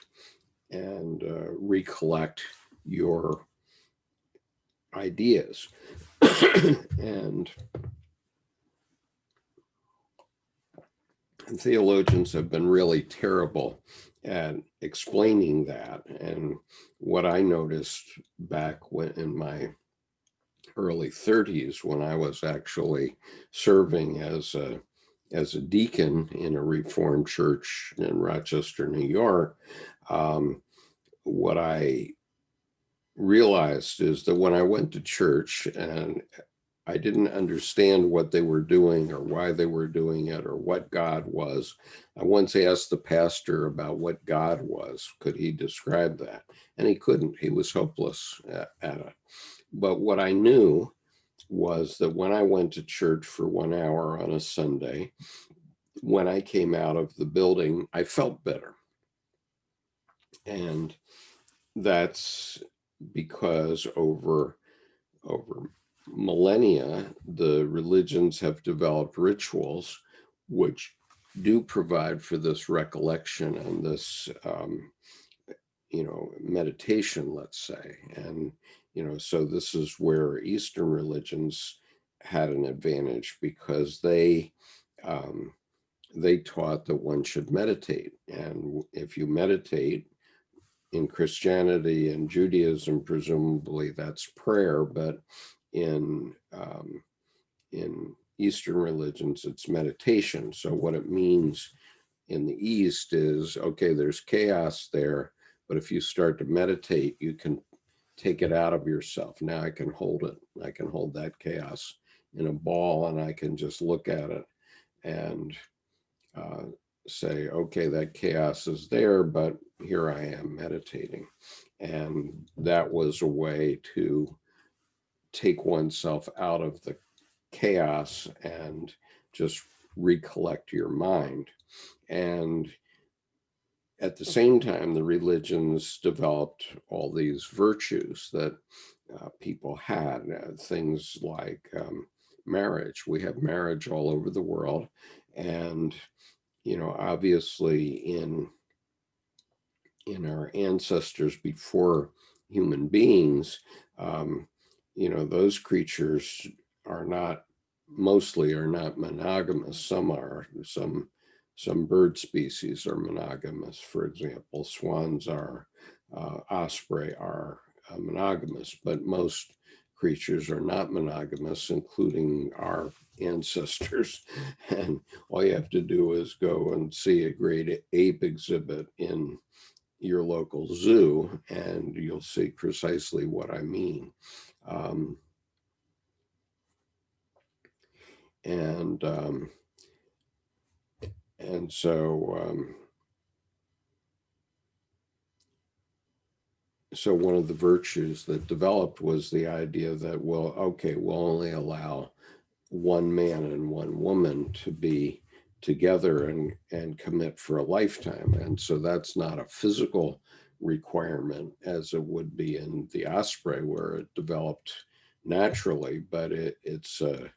recollect your ideas. And theologians have been really terrible at explaining that. And what I noticed back in my early 30s, when I was actually serving as a deacon in a Reformed church in Rochester, New York, what I realized is that when I went to church and I didn't understand what they were doing or why they were doing it or what God was, I once asked the pastor about what God was. Could he describe that? And he couldn't. He was hopeless at it. But what I knew was that when I went to church for 1 hour on a Sunday, when I came out of the building, I felt better. And that's because over millennia, the religions have developed rituals which do provide for this recollection and this, meditation, let's say. And, so this is where Eastern religions had an advantage, because they taught that one should meditate. And if you meditate, in Christianity and Judaism, presumably that's prayer, but in Eastern religions, it's meditation. So what it means in the East is, okay, there's chaos there, but if you start to meditate, you can take it out of yourself. Now I can hold it. I can hold that chaos in a ball, and I can just look at it and say, okay, that chaos is there, but here I am meditating. And that was a way to take oneself out of the chaos and just recollect your mind. And at the same time, the religions developed all these virtues that people had, things like marriage. We have marriage all over the world. And, obviously in our ancestors before human beings, those creatures are not, mostly are not monogamous. Some are. Some bird species are monogamous. For example, swans are, osprey are monogamous, but most creatures are not monogamous, including our ancestors. And all you have to do is go and see a great ape exhibit in your local zoo, and you'll see precisely what I mean. Um, and and so one of the virtues that developed was the idea that, well, okay, we'll only allow one man and one woman to be together and commit for a lifetime. And so that's not a physical requirement as it would be in the osprey, where it developed naturally, but it's a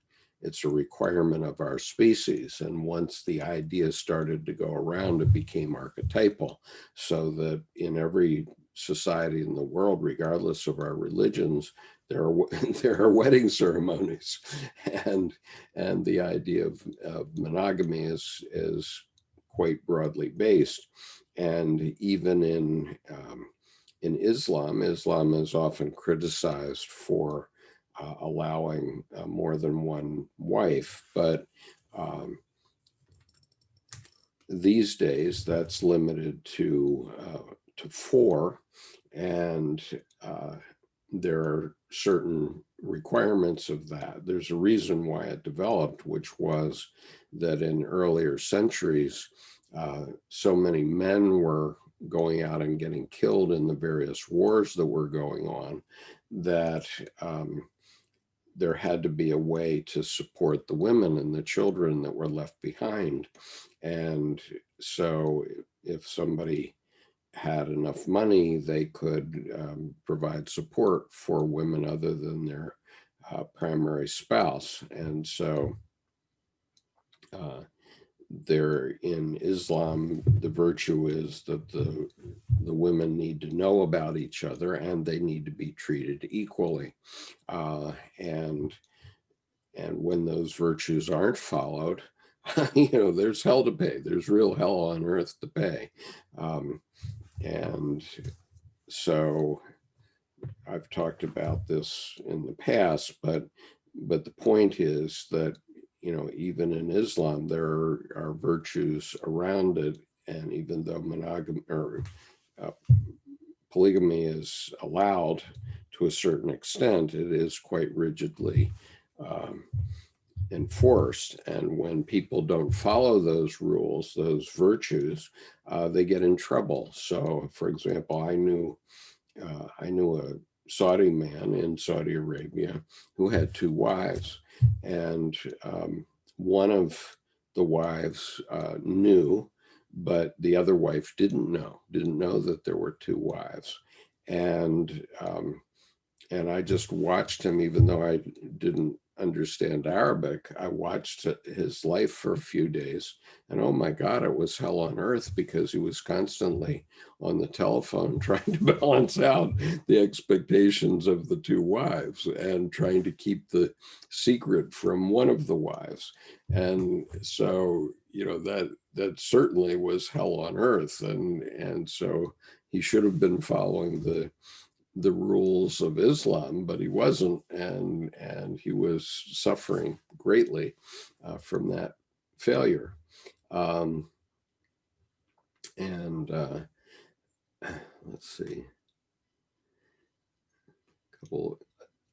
requirement of our species. And once the idea started to go around, it became archetypal, so that in every society in the world, regardless of our religions, there are there are wedding ceremonies, and the idea of monogamy is quite broadly based. And even in Islam is often criticized for allowing more than one wife, but these days that's limited to 4, and there are certain requirements of that. There's a reason why it developed, which was that in earlier centuries, so many men were going out and getting killed in the various wars that were going on, that there had to be a way to support the women and the children that were left behind. And so if somebody had enough money, they could provide support for women other than their primary spouse. And so there in Islam, the virtue is that the women need to know about each other, and they need to be treated equally. And when those virtues aren't followed, there's hell to pay. There's real hell on earth to pay. And so I've talked about this in the past, but the point is that, even in Islam, there are virtues around it. And even though monogamy or polygamy is allowed to a certain extent, it is quite rigidly enforced. And when people don't follow those rules, those virtues, they get in trouble. So, for example, I knew a Saudi man in Saudi Arabia who had 2 wives, and one of the wives knew, but the other wife didn't know that there were 2 wives. And I just watched him, even though I didn't understand Arabic. I watched his life for a few days, and oh my God, it was hell on earth, because he was constantly on the telephone trying to balance out the expectations of the 2 wives and trying to keep the secret from one of the wives. And so, that certainly was hell on earth. And so he should have been following the rules of Islam, but he wasn't, and he was suffering greatly from that failure. And let's see, a couple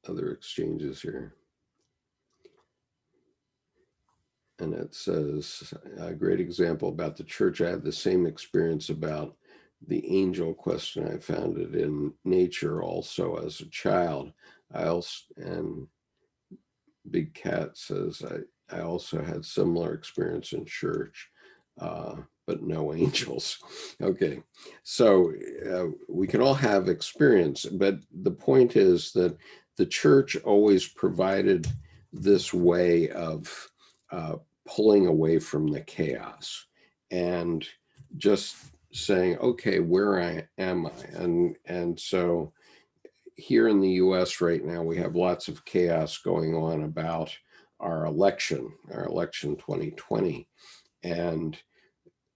other exchanges here. And it says, a great example about the church. I had the same experience about the angel question. I found it in nature also as a child. And Big Cat says, I also had similar experience in church, but no angels. Okay, so we can all have experience, but the point is that the church always provided this way of pulling away from the chaos and just saying, okay, where am I? And so here in the US right now, we have lots of chaos going on about our election 2020. And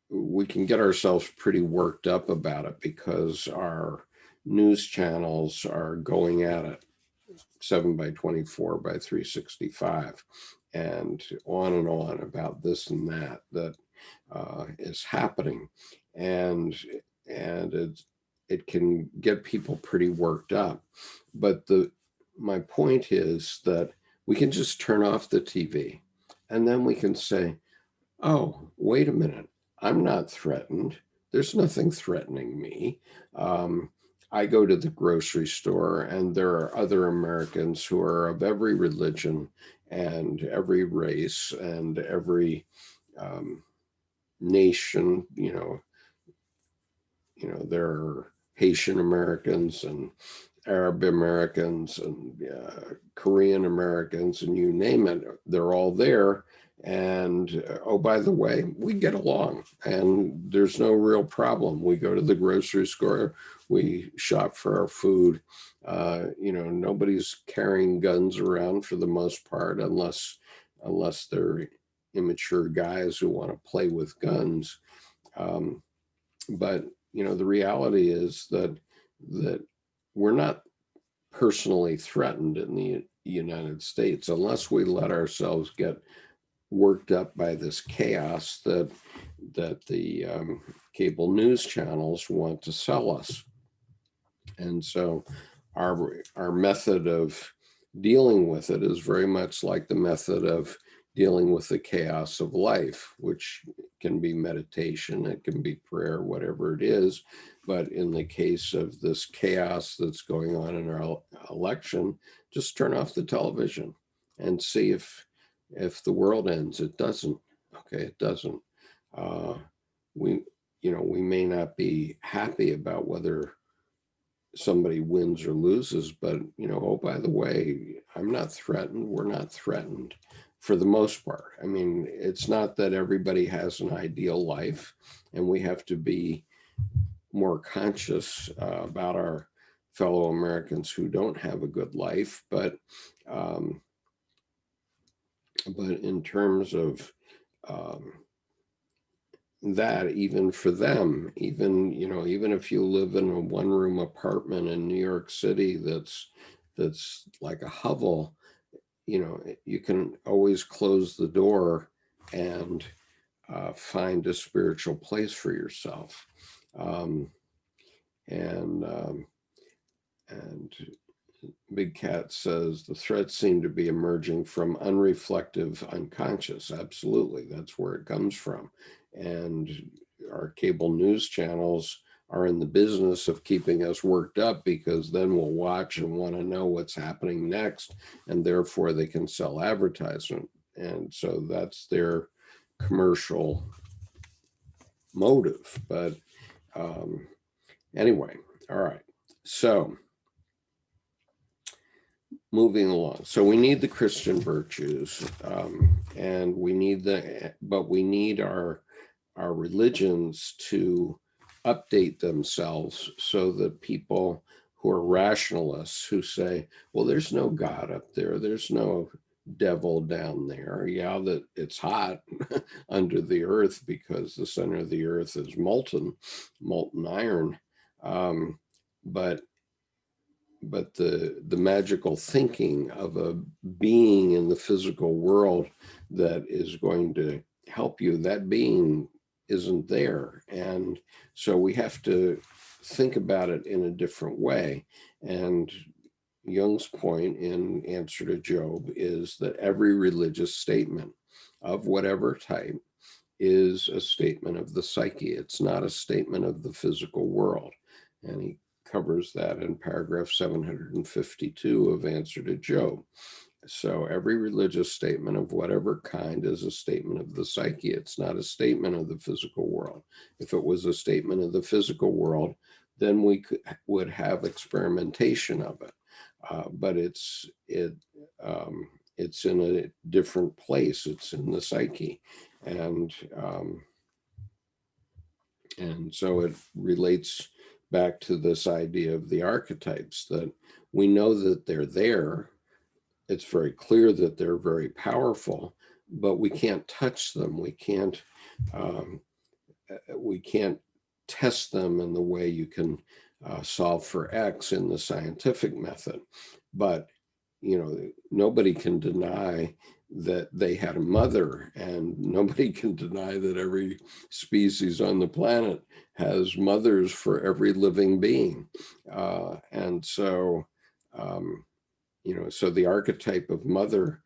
we can get ourselves pretty worked up about it because our news channels are going at it 7 by 24 by 365 and on about this and that is happening. And it can get people pretty worked up. But my point is that we can just turn off the TV and then we can say, oh, wait a minute, I'm not threatened. There's nothing threatening me. I go to the grocery store and there are other Americans who are of every religion and every race and every nation. There are Haitian Americans and Arab Americans and Korean Americans, and you name it, they're all there. And oh, by the way, we get along and there's no real problem. We go to the grocery store, we shop for our food. Nobody's carrying guns around for the most part, unless they're immature guys who want to play with guns. But the reality is that we're not personally threatened in the United States unless we let ourselves get worked up by this chaos that the cable news channels want to sell us. And so our method of dealing with it is very much like the method of dealing with the chaos of life, which can be meditation, it can be prayer, whatever it is. But in the case of this chaos that's going on in our election, just turn off the television and see if the world ends. It doesn't. Okay, it doesn't. We may not be happy about whether somebody wins or loses, but oh, by the way, I'm not threatened. We're not threatened for the most part. I mean, it's not that everybody has an ideal life, and we have to be more conscious about our fellow Americans who don't have a good life. But in terms of that, even for them, even if you live in a one-room apartment in New York City that's like a hovel, you can always close the door and find a spiritual place for yourself. And Big Cat says the threats seem to be emerging from unreflective unconscious. Absolutely, that's where it comes from. And our cable news channels are in the business of keeping us worked up, because then we'll watch and want to know what's happening next, and therefore they can sell advertisement. And so that's their commercial motive. But anyway, all right. So moving along. So we need the Christian virtues, and we need our religions to update themselves so that people who are rationalists, who say, well, there's no God up there, there's no devil down there. Yeah, that it's hot under the earth because the center of the earth is molten iron. But the magical thinking of a being in the physical world that is going to help you, that being isn't there. And so we have to think about it in a different way. And Jung's point in Answer to Job is that every religious statement of whatever type is a statement of the psyche. It's not a statement of the physical world. And he covers that in paragraph 752 of Answer to Job. So every religious statement of whatever kind is a statement of the psyche. It's not a statement of the physical world. If it was a statement of the physical world, then we would have experimentation of it. But it's in a different place. It's in the psyche, and so it relates back to this idea of the archetypes, that we know that they're there. It's very clear that they're very powerful, but we can't touch them. Um, we can't test them in the way you can solve for X in the scientific method. But nobody can deny that they had a mother, and nobody can deny that every species on the planet has mothers for every living being. And so, so the archetype of mother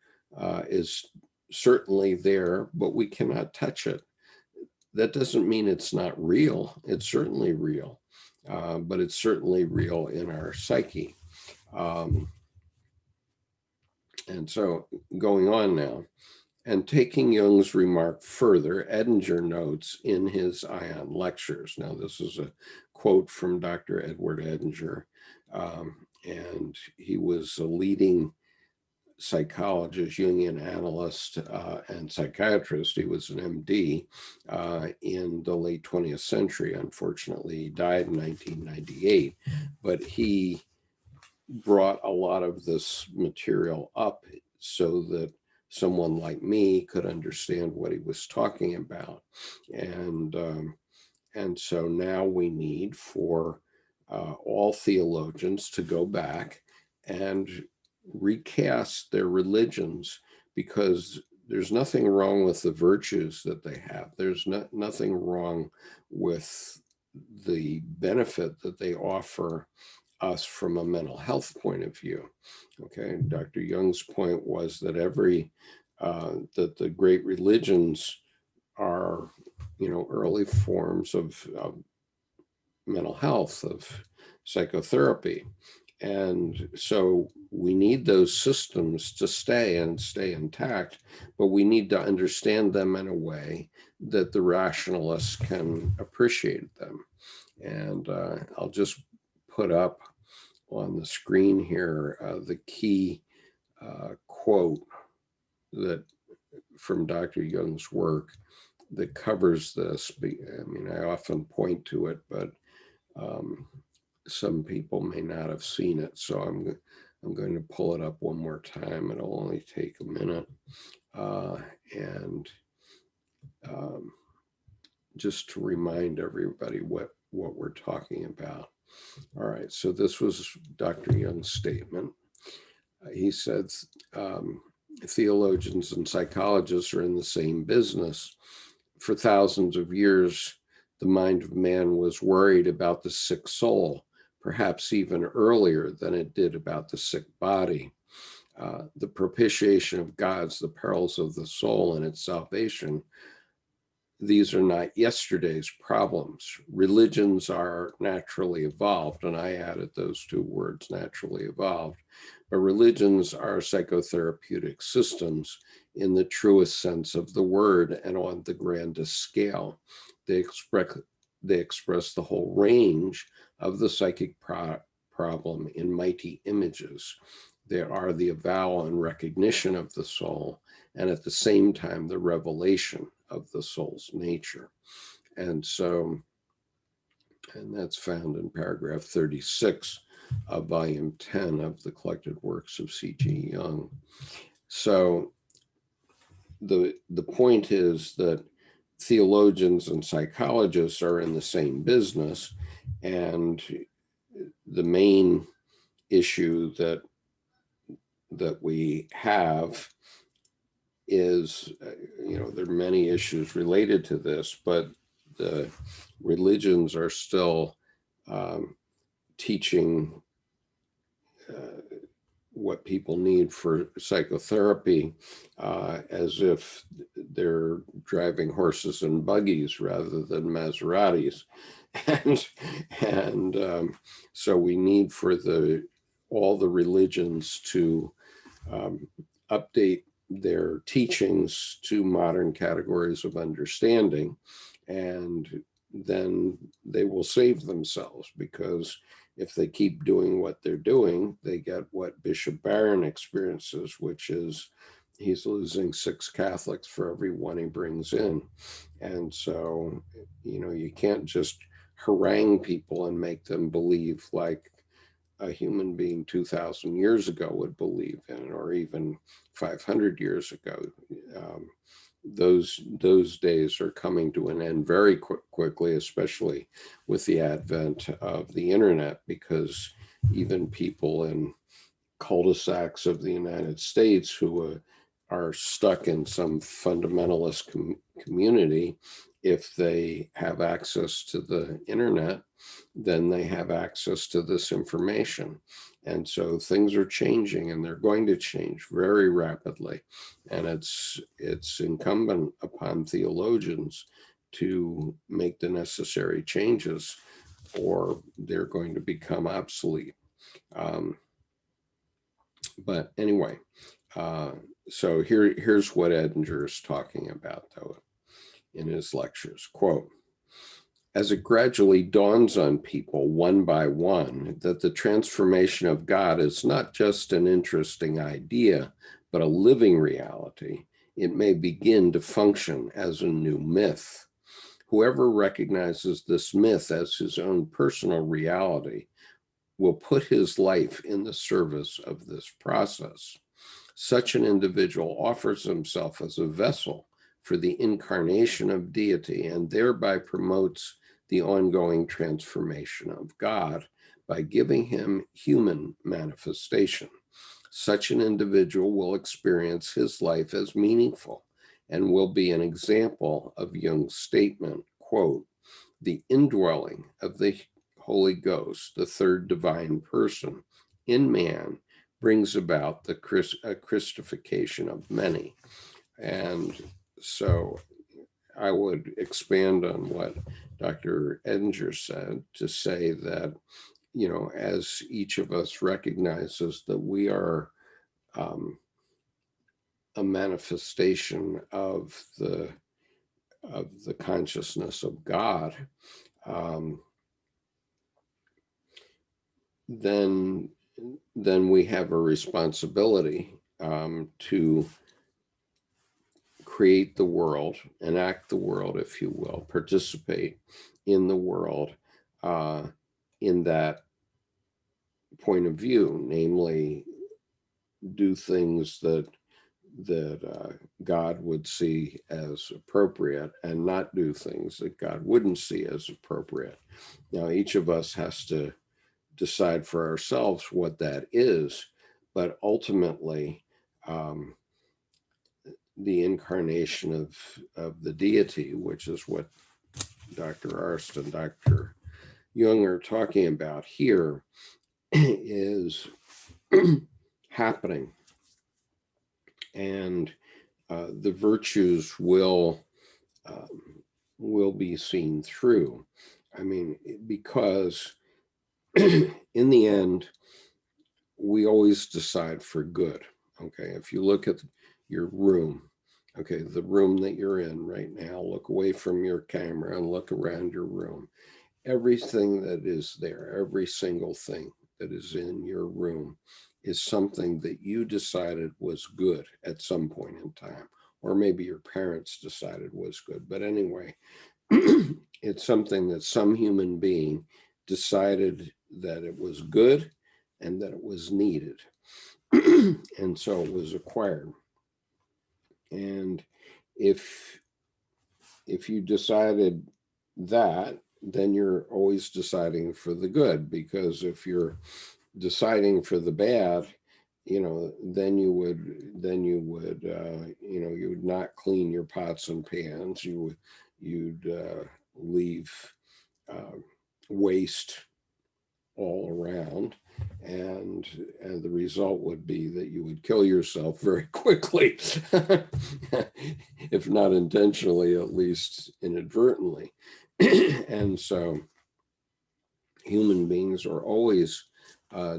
is certainly there, but we cannot touch it. That doesn't mean it's not real. It's certainly real, but it's certainly real in our psyche. And so going on now, and taking Jung's remark further, Edinger notes in his Ion Lectures. Now, this is a quote from Dr. Edward Edinger, and he was a leading psychologist, Jungian analyst, and psychiatrist. He was an MD in the late 20th century. Unfortunately, he died in 1998, but he brought a lot of this material up so that someone like me could understand what he was talking about. And so now we need for all theologians to go back and recast their religions, because there's nothing wrong with the virtues that they have. There's nothing wrong with the benefit that they offer us from a mental health point of view. Okay, Dr. Jung's point was that that the great religions are, early forms of mental health, of psychotherapy. And so we need those systems to stay intact, but we need to understand them in a way that the rationalists can appreciate them. And I'll just put up on the screen here the key quote that from Dr. Jung's work that covers this. I mean, I often point to it, but some people may not have seen it, so I'm going to pull it up one more time. It'll only take a minute, and just to remind everybody what we're talking about. All right, so this was Dr. Jung's statement. He said, theologians and psychologists are in the same business. For thousands of years, the mind of man was worried about the sick soul, perhaps even earlier than it did about the sick body. The propitiation of gods, the perils of the soul and its salvation, these are not yesterday's problems. Religions are naturally evolved, and I added those two words, naturally evolved. But religions are psychotherapeutic systems in the truest sense of the word and on the grandest scale. They express the whole range of the psychic problem in mighty images. They are the avowal and recognition of the soul, and at the same time, the revelation of the soul's nature. And so, and that's found in paragraph 36 of volume 10 of the collected works of C.G. Jung. So the point is that theologians and psychologists are in the same business, and the main issue that we have is, there are many issues related to this, but the religions are still teaching what people need for psychotherapy as if they're driving horses and buggies rather than Maseratis. And so we need for all the religions to update their teachings to modern categories of understanding, and then they will save themselves, because if they keep doing what they're doing, they get what Bishop Barron experiences, which is he's losing 6 Catholics for every one he brings in. And so, you can't just harangue people and make them believe like a human being 2,000 years ago would believe in, or even 500 years ago. Those days are coming to an end very quickly, especially with the advent of the internet, because even people in cul-de-sacs of the United States who are stuck in some fundamentalist community, if they have access to the internet, then they have access to this information. And so things are changing, and they're going to change very rapidly. And it's incumbent upon theologians to make the necessary changes, or they're going to become obsolete. But anyway, so here's what Edinger is talking about, though, in his lectures. Quote, as it gradually dawns on people one by one that the transformation of God is not just an interesting idea, but a living reality, it may begin to function as a new myth. Whoever recognizes this myth as his own personal reality will put his life in the service of this process. Such an individual offers himself as a vessel for the incarnation of deity, and thereby promotes the ongoing transformation of God by giving him human manifestation. Such an individual will experience his life as meaningful and will be an example of Jung's statement, quote, the indwelling of the Holy Ghost, the third divine person, in man brings about the Christification of many. And so I would expand on what Dr. Edinger said to say that, as each of us recognizes that we are a manifestation of the consciousness of God, then we have a responsibility to create the world, enact the world, if you will, participate in the world in that point of view, namely do things that God would see as appropriate, and not do things that God wouldn't see as appropriate. Now, each of us has to decide for ourselves what that is, but ultimately, the incarnation of the deity, which is what Dr. Arzt and Dr. Jung are talking about here, is happening, and the virtues will be seen through. I mean, because in the end, we always decide for good. Okay, if you look at your room, okay, the room that you're in right now, look away from your camera and look around your room. Everything that is there, every single thing that is in your room is something that you decided was good at some point in time, or maybe your parents decided was good. But anyway, it's something that some human being decided that it was good and that it was needed. And so it was acquired. And if you decided that, then you're always deciding for the good, because if you're deciding for the bad, then you would not clean your pots and pans. You'd leave waste all around, and the result would be that you would kill yourself very quickly, if not intentionally, at least inadvertently. And so human beings are always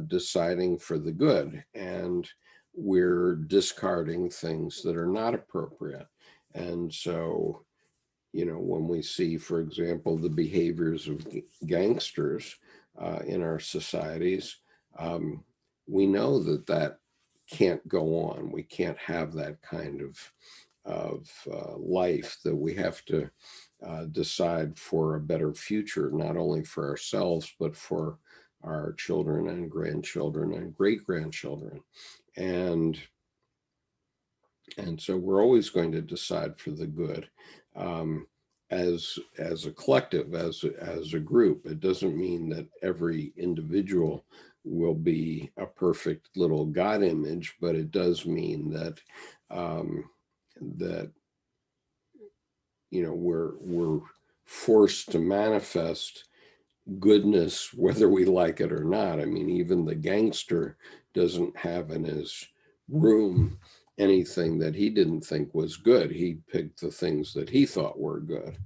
deciding for the good, and we're discarding things that are not appropriate. And so, you know, when we see, for example, the behaviors of gangsters in our societies, we know that that can't go on. We can't have that kind of life, that we have to decide for a better future, not only for ourselves, but for our children and grandchildren and great-grandchildren. And so we're always going to decide for the good as a collective, as a group. It doesn't mean that every individual will be a perfect little God image, but it does mean that that, you know, we're forced to manifest goodness whether we like it or not. I mean, even the gangster doesn't have in his room anything that he didn't think was good. He picked the things that he thought were good.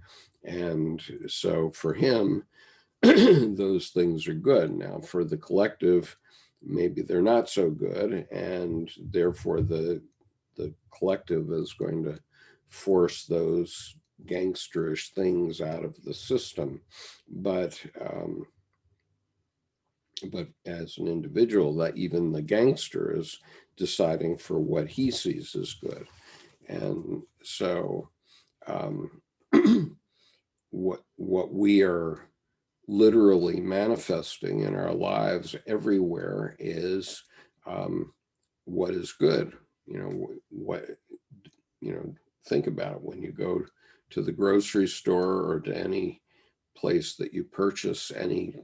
And so for him, those things are good. Now for the collective, maybe they're not so good, and therefore the collective is going to force those gangsterish things out of the system. But as an individual, that even the gangster is deciding for what he sees as good. And so what we are literally manifesting in our lives everywhere is what is good. You know, think about it. When you go to the grocery store or to any place that you purchase any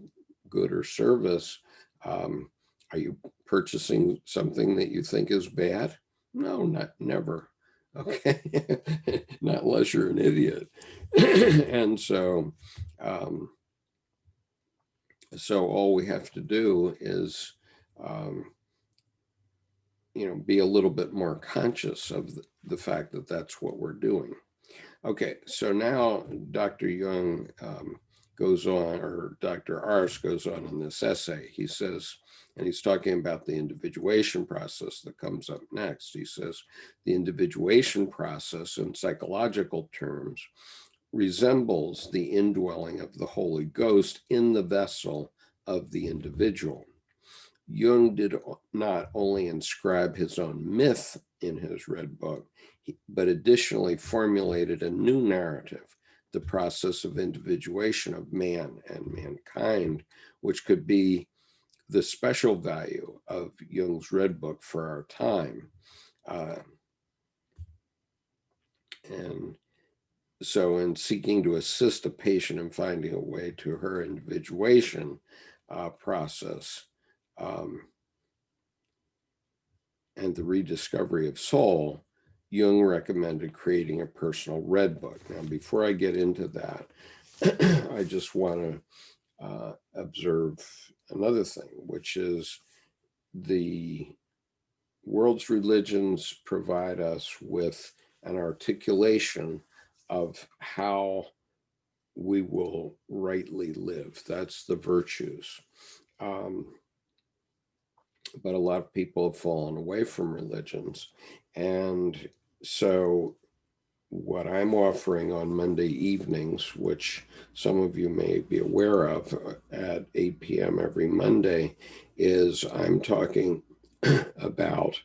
good or service, are you purchasing something that you think is bad? No, never. Okay, not unless you're an idiot. And so, so all we have to do is, you know, be a little bit more conscious of the fact that that's what we're doing. Okay, so now Dr. Jung goes on, or Dr. Arzt goes on in this essay. He says, and he's talking about the individuation process that comes up next. He says, the individuation process in psychological terms resembles the indwelling of the Holy Ghost in the vessel of the individual. Jung did not only inscribe his own myth in his Red Book, but additionally formulated a new narrative, the process of individuation of man and mankind, which could be the special value of Jung's Red Book for our time. And so in seeking to assist a patient in finding a way to her individuation process, and the rediscovery of soul, Jung recommended creating a personal Red Book. Now, before I get into that, I just want to observe another thing, which is the world's religions provide us with an articulation of how we will rightly live. That's the virtues. But a lot of people have fallen away from religions. And so what I'm offering on Monday evenings, which some of you may be aware of at 8 p.m. every Monday, is I'm talking about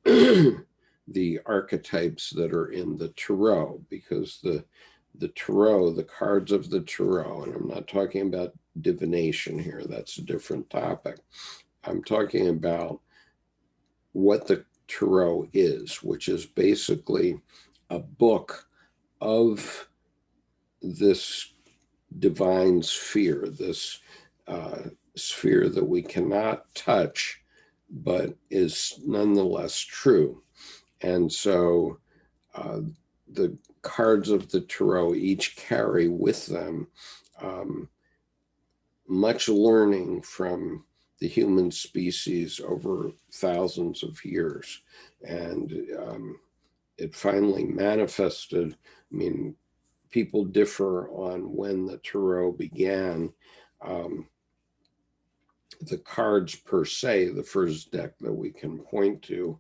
the archetypes that are in the tarot, because the tarot, the cards of the tarot, and I'm not talking about divination here, that's a different topic. I'm talking about what the tarot is, which is basically a book of this divine sphere, this sphere that we cannot touch, but is nonetheless true. And so the cards of the tarot each carry with them much learning from the human species over thousands of years. And it finally manifested. I mean, people differ on when the tarot began. the cards per se, the first deck that we can point to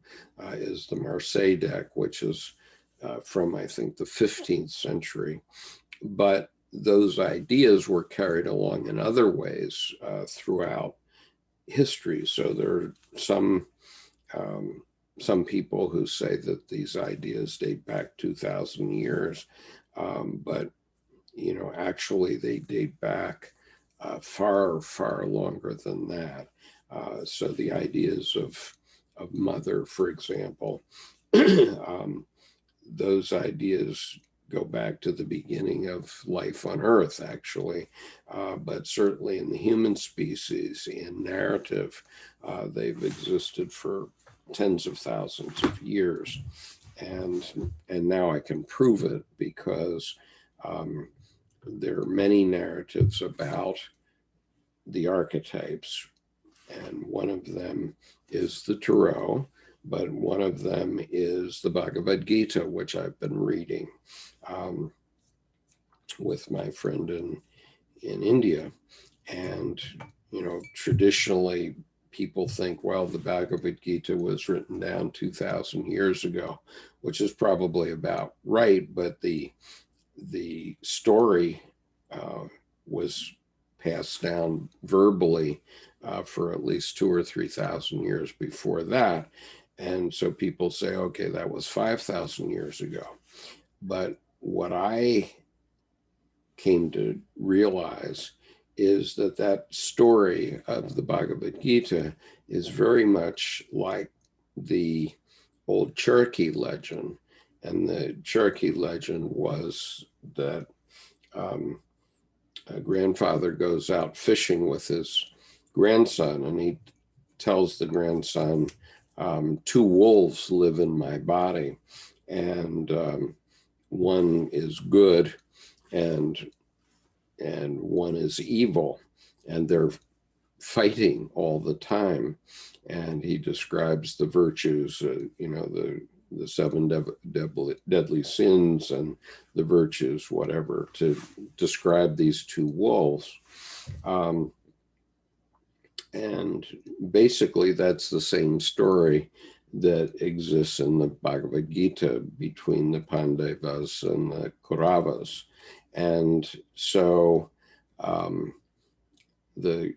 is the Marseille deck, which is from, I think, the 15th century. But those ideas were carried along in other ways throughout history. So there are some people who say that these ideas date back 2,000 years, but actually they date back far, far longer than that. So the ideas of mother, for example, those ideas go back to the beginning of life on Earth, actually, but certainly in the human species, in narrative, they've existed for tens of thousands of years. And now I can prove it because there are many narratives about the archetypes, and one of them is the Tarot, but one of them is the Bhagavad-Gita, which I've been reading with my friend in India. And, traditionally people think, well, the Bhagavad-Gita was written down 2,000 years ago, which is probably about right, but the story was passed down verbally for at least 2,000 or 3,000 years before that. And so people say, okay, that was 5,000 years ago. But what I came to realize is that that story of the Bhagavad Gita is very much like the old Cherokee legend. And the Cherokee legend was that a grandfather goes out fishing with his grandson, and he tells the grandson, 2 wolves live in my body, and one is good and one is evil, and they're fighting all the time. And he describes the virtues, the 7 deadly sins and the virtues, whatever, to describe these 2 wolves. And basically that's the same story that exists in the Bhagavad Gita between the Pandavas and the Kauravas. And so the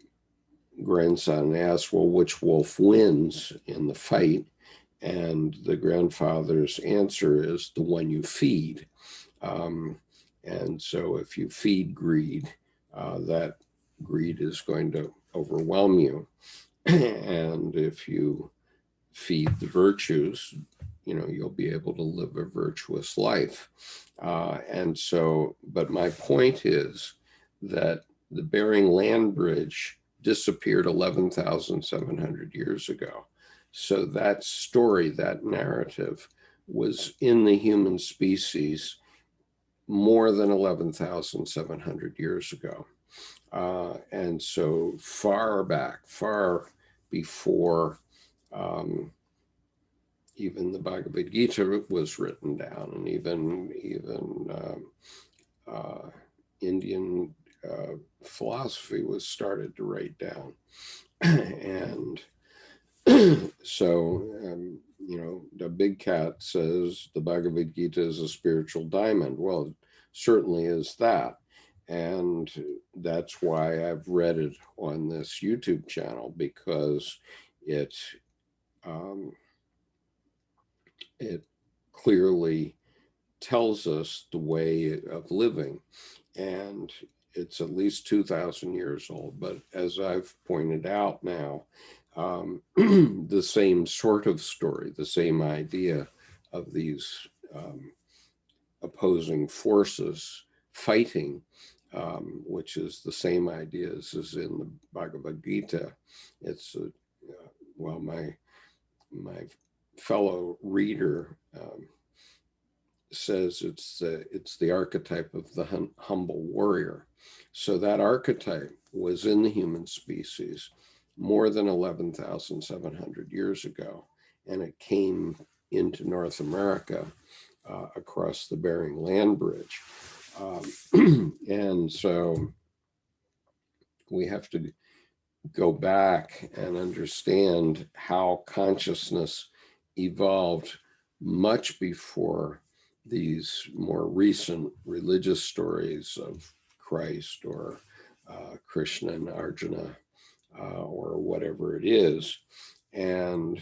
grandson asks, well, which wolf wins in the fight? And the grandfather's answer is the one you feed. And so if you feed greed, that greed is going to overwhelm you. And if you feed the virtues, you'll be able to live a virtuous life. And so, but my point is that the Bering Land Bridge disappeared 11,700 years ago. So that story, that narrative, was in the human species more than 11,700 years ago. And so far back, far before even the Bhagavad Gita was written down, and even Indian philosophy was started to write down. And so, the big cat says the Bhagavad Gita is a spiritual diamond. Well, it certainly is that. And that's why I've read it on this YouTube channel, because it clearly tells us the way of living. And it's at least 2,000 years old. But as I've pointed out now, the same sort of story, the same idea of these opposing forces fighting, which is the same ideas as in the Bhagavad Gita. It's well, my fellow reader says it's the archetype of the humble warrior. So that archetype was in the human species more than 11,700 years ago, and it came into North America across the Bering Land Bridge. And so we have to go back and understand how consciousness evolved much before these more recent religious stories of Christ or Krishna and Arjuna or whatever it is. And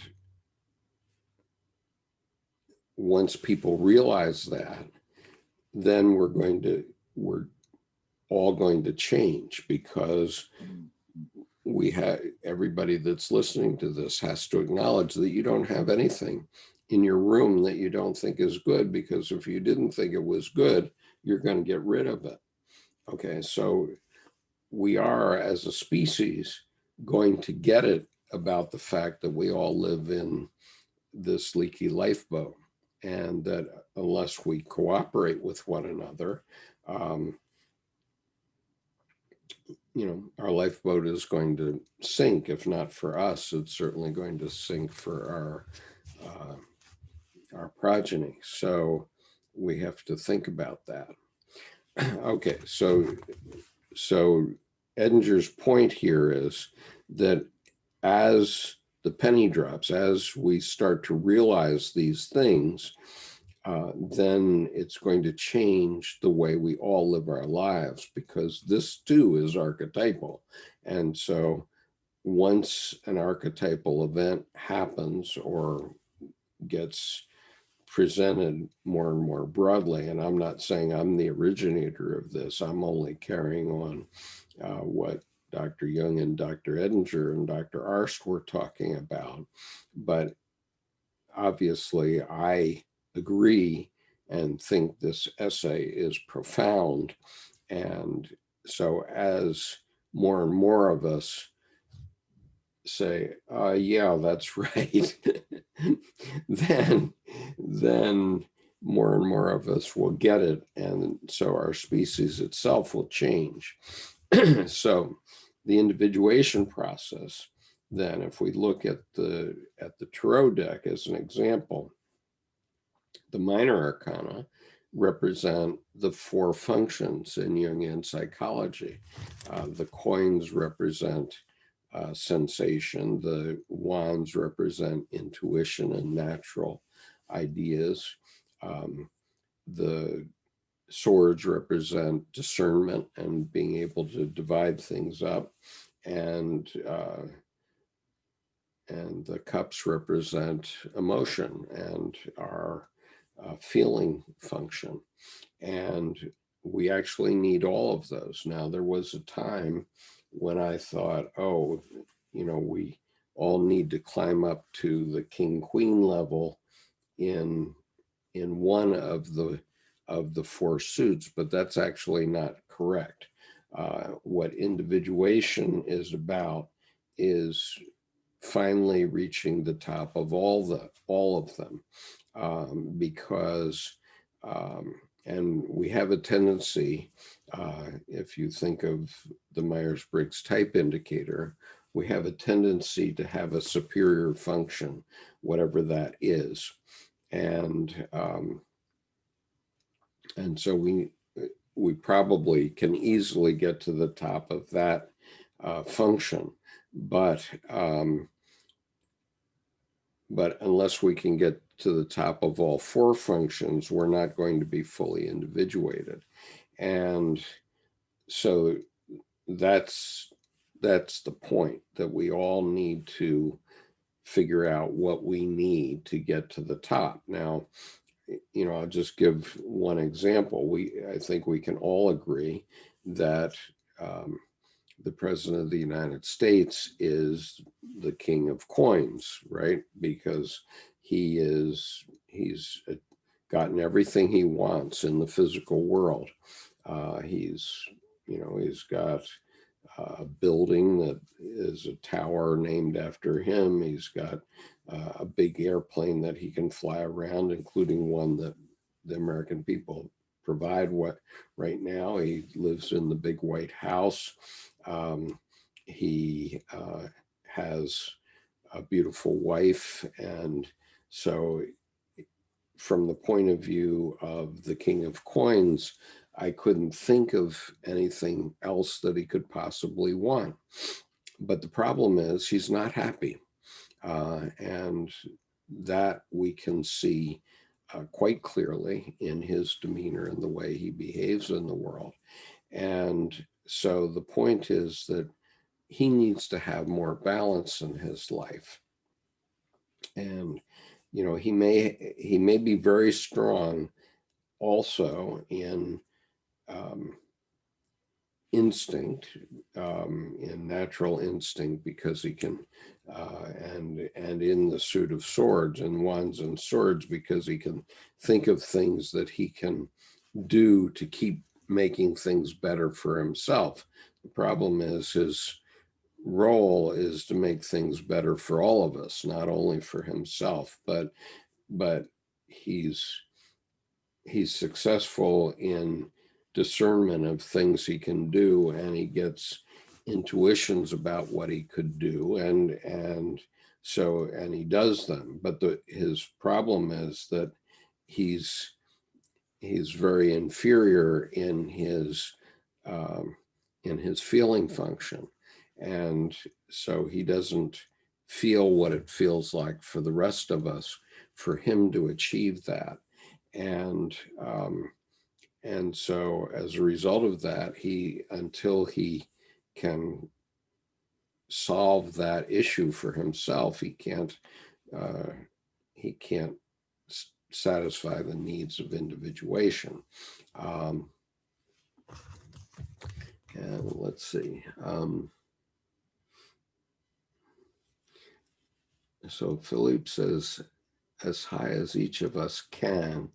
once people realize that, then we're all going to change, because we have, everybody that's listening to this has to acknowledge that you don't have anything in your room that you don't think is good, because if you didn't think it was good, you're going to get rid of it. Okay, so we are, as a species, going to get it about the fact that we all live in this leaky lifeboat, and that unless we cooperate with one another, our lifeboat is going to sink. If not for us, it's certainly going to sink for our progeny. So we have to think about that. Okay, so Edinger's point here is that as the penny drops, as we start to realize these things, then it's going to change the way we all live our lives, because this too is archetypal. And so once an archetypal event happens or gets presented more and more broadly, and I'm not saying I'm the originator of this, I'm only carrying on what Dr. Jung and Dr. Edinger and Dr. Arzt were talking about. But obviously, I agree and think this essay is profound. And so as more and more of us say, yeah, that's right, then more and more of us will get it. And so our species itself will change. So the individuation process, then, if we look at the tarot deck as an example, the minor arcana represent the four functions in Jungian psychology. The coins represent sensation. The wands represent intuition and natural ideas. The swords represent discernment and being able to divide things up. And the cups represent emotion and our feeling function. And we actually need all of those. Now, there was a time when I thought, oh, we all need to climb up to the king-queen level in one of the four suits, but that's actually not correct. What individuation is about is finally reaching the top of all of them, because and we have a tendency, if you think of the Myers-Briggs type indicator, we have a tendency to have a superior function, whatever that is. And so we probably can easily get to the top of that function, but unless we can get to the top of all four functions, we're not going to be fully individuated. And so that's the point, that we all need to figure out what we need to get to the top. Now, I'll just give one example. I think we can all agree that the President of the United States is the king of coins, right? Because he's gotten everything he wants in the physical world. He's got a building that is a tower named after him. He's got a big airplane that he can fly around, including one that the American people provide. What right now, he lives in the big White House. He has a beautiful wife. And so from the point of view of the King of Coins, I couldn't think of anything else that he could possibly want. But the problem is he's not happy. And that we can see quite clearly in his demeanor and the way he behaves in the world. And so the point is that he needs to have more balance in his life. And he may be very strong also in instinct, in natural instinct, because he can, and in the suit of swords and wands and swords, because he can think of things that he can do to keep making things better for himself. The problem is his role is to make things better for all of us, not only for himself, but he's successful in discernment of things he can do, and he gets intuitions about what he could do, and he does them. But his problem is that he's very inferior in his feeling function, and so he doesn't feel what it feels like for the rest of us, for him to achieve that. And so as a result of that, until he can solve that issue for himself, he can't satisfy the needs of individuation. And let's see. So Philippe says, as high as each of us can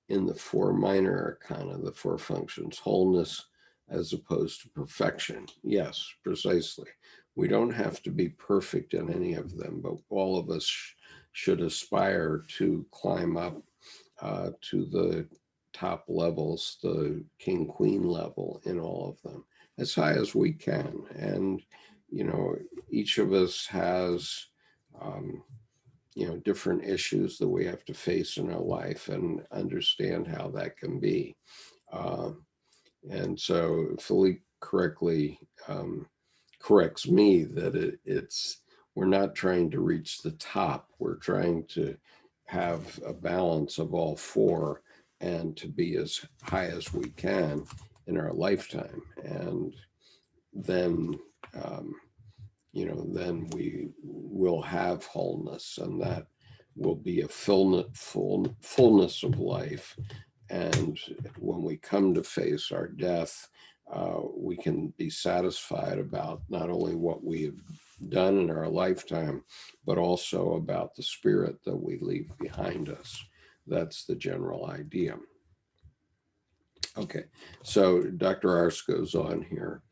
in the four minor arcana, the four functions, wholeness as opposed to perfection. Yes, precisely. We don't have to be perfect in any of them, but all of us should aspire to climb up to the top levels, the king queen level in all of them, as high as we can. And each of us has different issues that we have to face in our life, and understand how that can be. And so Philippe correctly corrects me that we're not trying to reach the top. We're trying to have a balance of all four and to be as high as we can in our lifetime. And then, then we will have wholeness, and that will be a fullness of life. And when we come to face our death, we can be satisfied about not only what we have done in our lifetime, but also about the spirit that we leave behind us. That's the general idea. Okay, so Dr. Arzt goes on here.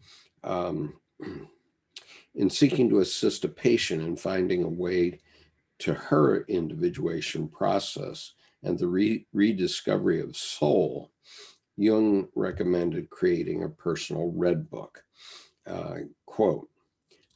In seeking to assist a patient in finding a way to her individuation process and the rediscovery of soul, Jung recommended creating a personal red book. Quote,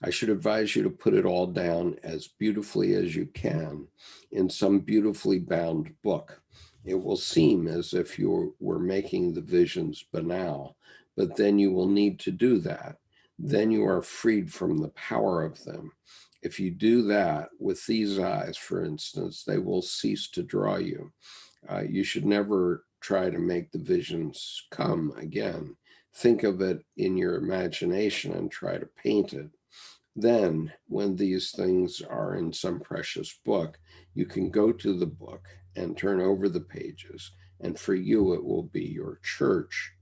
I should advise you to put it all down as beautifully as you can in some beautifully bound book. It will seem as if you were making the visions banal, but then you will need to do that. Then you are freed from the power of them. If you do that with these eyes, for instance, they will cease to draw you. You should never try to make the visions come again. Think of it in your imagination and try to paint it. Then, when these things are in some precious book, you can go to the book and turn over the pages, and for you it will be your church,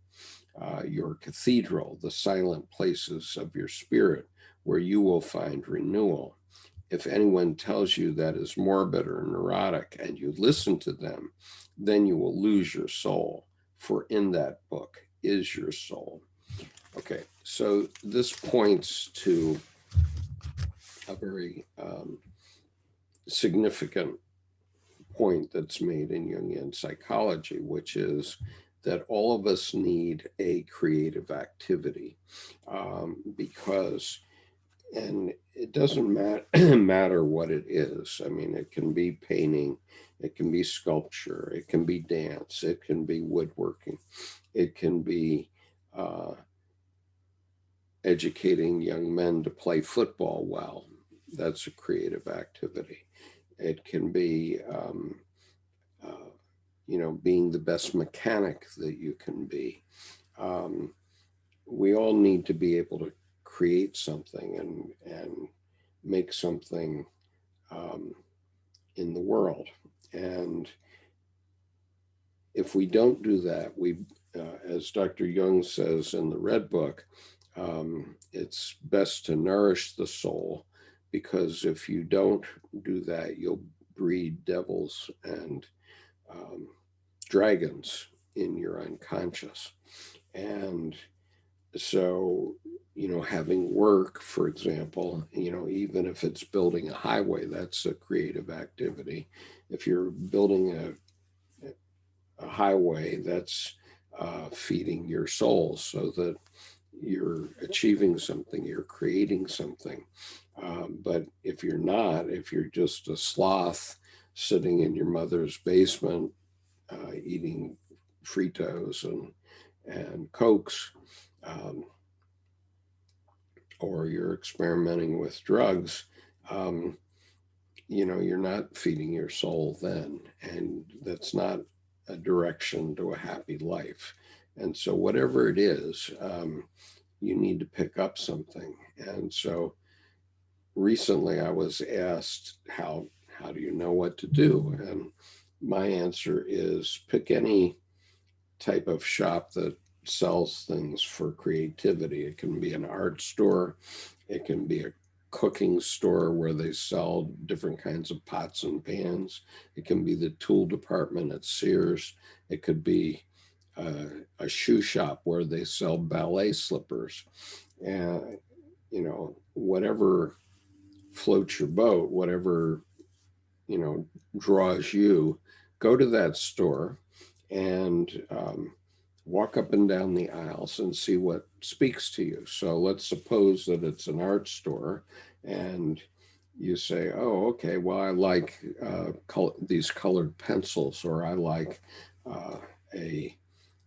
your cathedral, the silent places of your spirit, where you will find renewal. If anyone tells you that is morbid or neurotic and you listen to them, then you will lose your soul, for in that book is your soul. Okay, so this points to a very significant point that's made in Jungian psychology, which is that all of us need a creative activity because, and it doesn't matter what it is. I mean, it can be painting, it can be sculpture, it can be dance, it can be woodworking, it can be educating young men to play football well. That's a creative activity. It can be, being the best mechanic that you can be. We all need to be able to create something and make something in the world. And if we don't do that, as Dr. Jung says in the Red Book, it's best to nourish the soul, because if you don't do that, you'll breed devils and dragons in your unconscious. And so, having work, for example, even if it's building a highway, that's a creative activity. If you're building a highway, that's feeding your soul, so that you're achieving something, you're creating something. But if you're not, if you're just a sloth sitting in your mother's basement eating Fritos and Cokes, or you're experimenting with drugs, you're not feeding your soul then, and that's not a direction to a happy life. And so whatever it is, you need to pick up something. And so recently I was asked, how do you know what to do? And my answer is, pick any type of shop that sells things for creativity. It can be an art store, it can be a cooking store where they sell different kinds of pots and pans, it can be the tool department at Sears, it could be a shoe shop where they sell ballet slippers. And whatever floats your boat, whatever draws you, go to that store and walk up and down the aisles and see what speaks to you. So let's suppose that it's an art store, and you say, oh, okay, well, I like these colored pencils, or I like a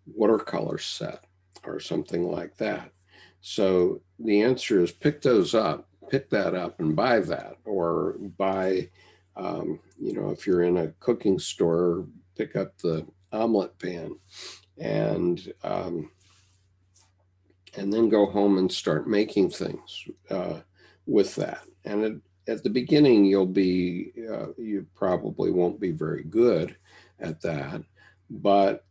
watercolor set, or something like that. So the answer is pick that up and buy that, or buy, if you're in a cooking store, pick up the omelet pan and then go home and start making things with that. And at the beginning, you probably won't be very good at that, but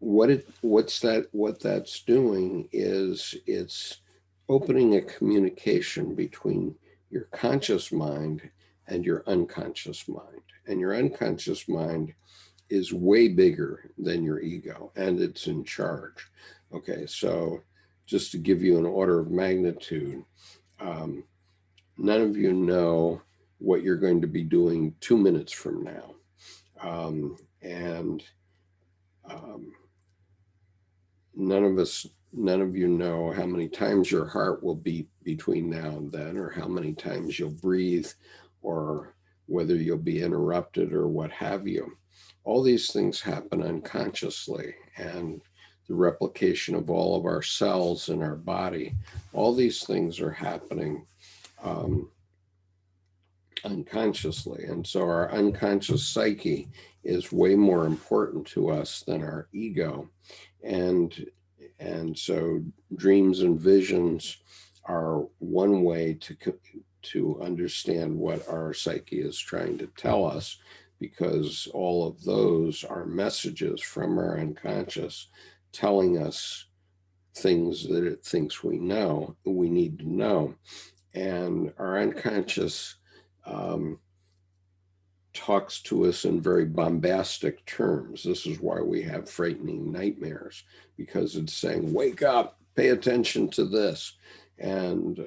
what that's doing is it's opening a communication between your conscious mind and your unconscious mind. And your unconscious mind is way bigger than your ego, and it's in charge. Okay, so just to give you an order of magnitude, none of you know what you're going to be doing 2 minutes from now. And none of you know how many times your heart will beat between now and then, or how many times you'll breathe, or whether you'll be interrupted, or what have you. All these things happen unconsciously, and the replication of all of our cells in our body, all these things are happening unconsciously. And so our unconscious psyche is way more important to us than our ego. And so dreams and visions are one way to understand what our psyche is trying to tell us, because all of those are messages from our unconscious telling us things that it thinks we need to know. And our unconscious talks to us in very bombastic terms. This is why we have frightening nightmares, because it's saying, wake up, pay attention to this. And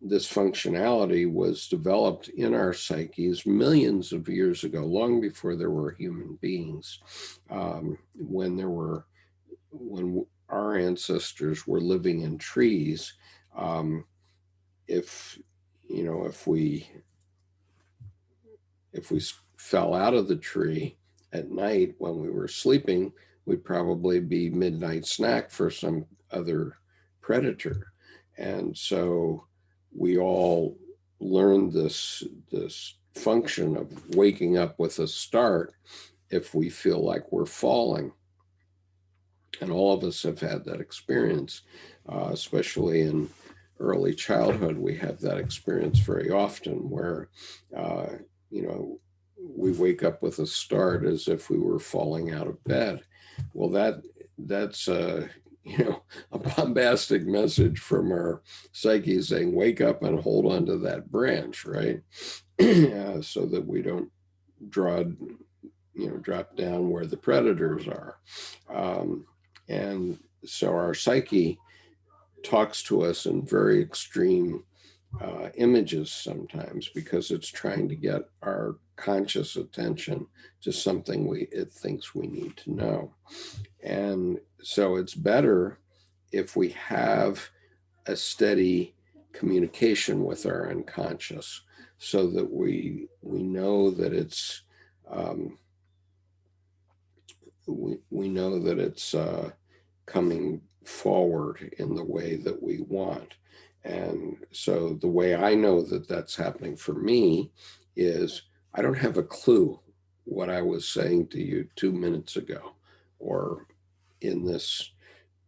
this functionality was developed in our psyches millions of years ago, long before there were human beings, when our ancestors were living in trees. If we fell out of the tree at night when we were sleeping, would probably be midnight snack for some other predator. And so we all learn this function of waking up with a start if we feel like we're falling. And all of us have had that experience, especially in early childhood. We have that experience very often where, you know, we wake up with a start as if we were falling out of bed. Well, that's you know, a bombastic message from our psyche saying, wake up and hold onto that branch, right? So that we don't drop down where the predators are. And so our psyche talks to us in very extreme images sometimes because it's trying to get our conscious attention to something it thinks we need to know. And so it's better if we have a steady communication with our unconscious so that we know that it's we know that it's coming forward in the way that we want. And so the way I know that that's happening for me is I don't have a clue what I was saying to you 2 minutes ago or in this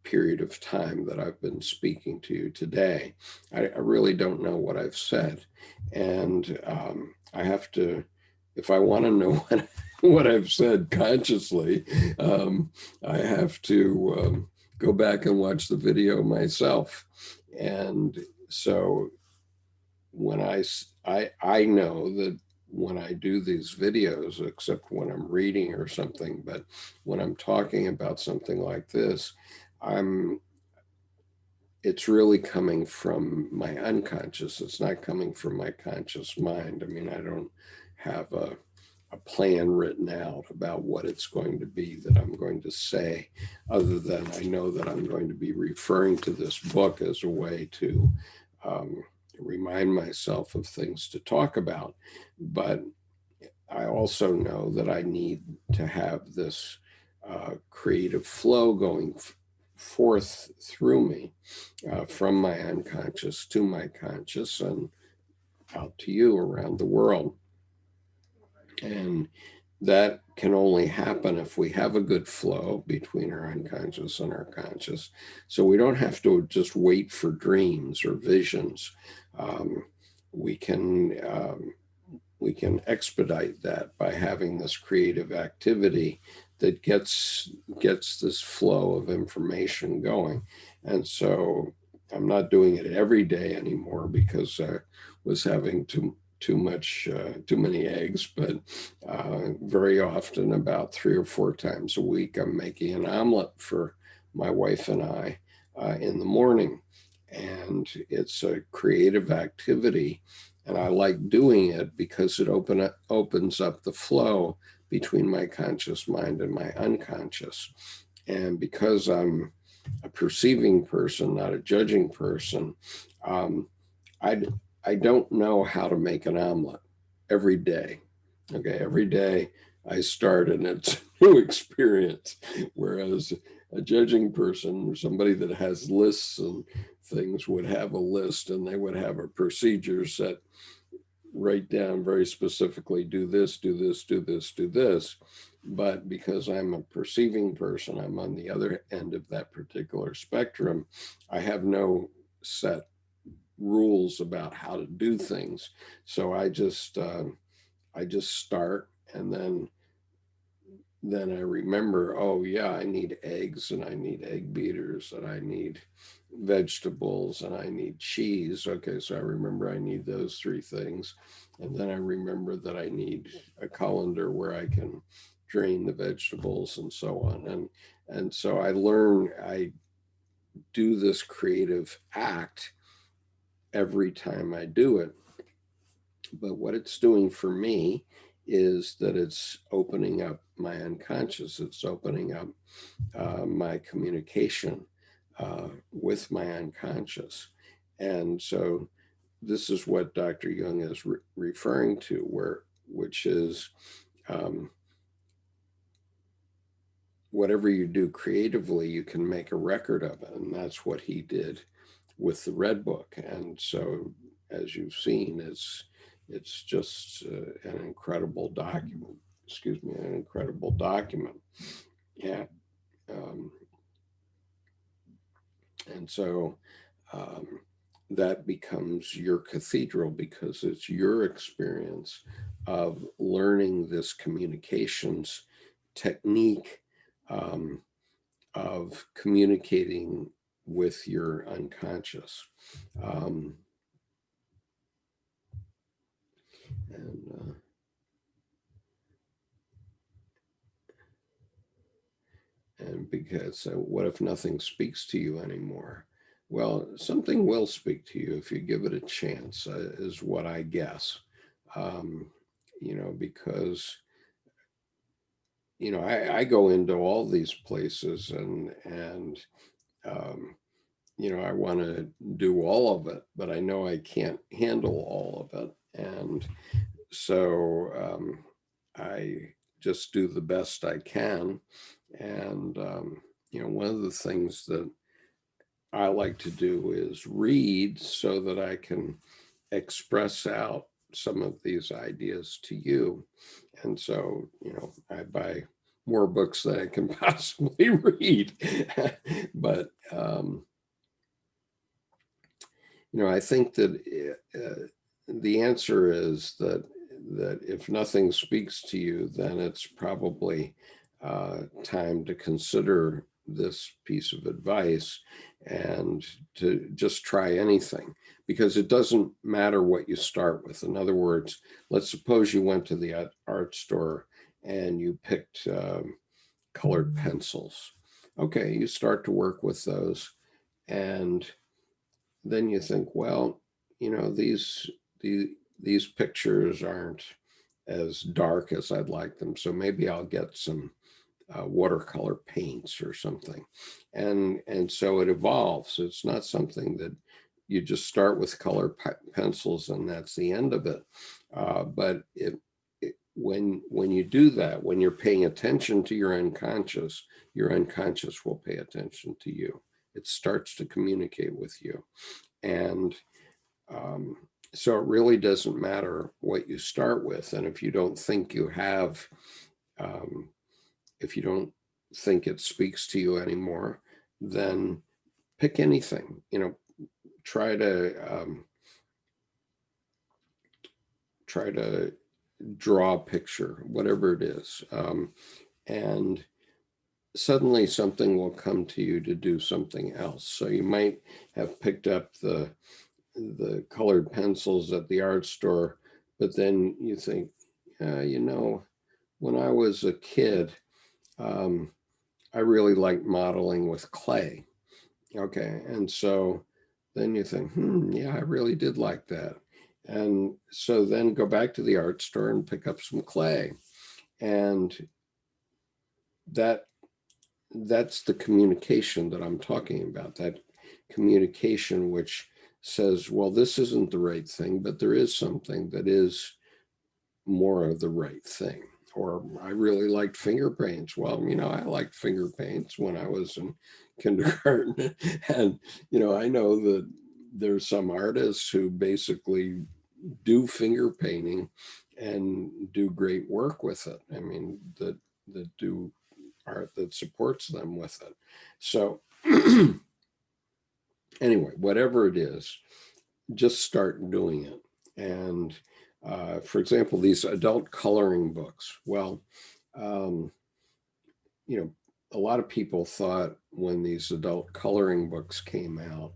period of time that I've been speaking to you today. I really don't know what I've said. And I have to, if I want to know what I've said consciously, I have to go back and watch the video myself. And so when I know that when I do these videos, except when I'm reading or something, but when I'm talking about something like this, it's really coming from my unconscious. It's not coming from my conscious mind. I mean, I don't have a plan written out about what it's going to be that I'm going to say, other than I know that I'm going to be referring to this book as a way to remind myself of things to talk about. But I also know that I need to have this creative flow going forth through me from my unconscious to my conscious and out to you around the world. And that can only happen if we have a good flow between our unconscious and our conscious. So we don't have to just wait for dreams or visions. We can expedite that by having this creative activity that gets this flow of information going. And so I'm not doing it every day anymore because I was having too many eggs, but very often, about 3 or 4 times a week, I'm making an omelet for my wife and I in the morning. And it's a creative activity. And I like doing it because it opens up the flow between my conscious mind and my unconscious. And because I'm a perceiving person, not a judging person, I don't know how to make an omelet every day. Okay, every day I start and it's a new experience. Whereas a judging person or somebody that has lists and things would have a list and they would have a procedure set, write down very specifically, do this, do this, do this, do this. But because I'm a perceiving person, I'm on the other end of that particular spectrum, I have no set rules about how to do things. So I just start, and then I remember, oh yeah, I need eggs and I need egg beaters and I need vegetables and I need cheese. Okay, so I remember I need those 3 things. And then I remember that I need a colander where I can drain the vegetables and so on. And so I do this creative act every time I do it. But what it's doing for me is that it's opening up my unconscious. It's opening up my communication with my unconscious. And so this is what Dr. Jung is referring to, which is whatever you do creatively, you can make a record of it. And that's what he did with the Red Book. And so, as you've seen, it's just an incredible document. Excuse me, an incredible document. Yeah. And so that becomes your cathedral, because it's your experience of learning this communications technique, of communicating with your unconscious. And because what if nothing speaks to you anymore? Well, something will speak to you if you give it a chance, is what I guess. Because I go into all these places and I want to do all of it, but I know I can't handle all of it. And so I just do the best I can. And, one of the things that I like to do is read so that I can express out some of these ideas to you. And so, I buy more books than I can possibly read. But, I think that the answer is that if nothing speaks to you, then it's probably time to consider this piece of advice and to just try anything, because it doesn't matter what you start with. In other words, let's suppose you went to the art store and you picked colored pencils. Okay, you start to work with those, and then you think, well, these pictures aren't as dark as I'd like them, so maybe I'll get some watercolor paints or something. And so it evolves. It's not something that you just start with color pencils and that's the end of it. But when you do that, when you're paying attention to your unconscious will pay attention to you. It starts to communicate with you. And so it really doesn't matter what you start with. And if you don't think you have, if you don't think it speaks to you anymore, then pick anything. Try to draw a picture, whatever it is, and suddenly something will come to you to do something else. So you might have picked up the colored pencils at the art store, but then you think, when I was a kid, I really liked modeling with clay. Okay, and so then you think, yeah, I really did like that. And so then go back to the art store and pick up some clay. And that's the communication that I'm talking about, that communication which says, well, this isn't the right thing, but there is something that is more of the right thing. Or I really liked finger paints. Well, I liked finger paints when I was in kindergarten. And, I know that there's some artists who basically do finger painting and do great work with it. I mean, that do art that supports them with it. So anyway, whatever it is, just start doing it. And for example, these adult coloring books. Well, a lot of people thought when these adult coloring books came out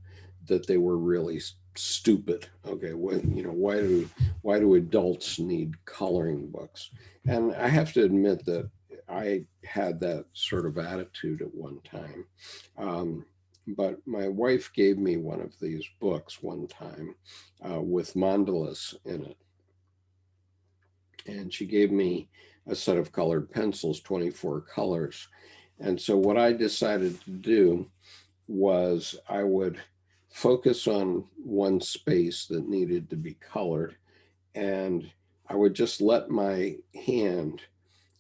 that they were really stupid. Okay, why do adults need coloring books? And I have to admit that I had that sort of attitude at one time. But my wife gave me one of these books one time with mandalas in it. And she gave me a set of colored pencils, 24 colors. And so what I decided to do was I would focus on one space that needed to be colored, and I would just let my hand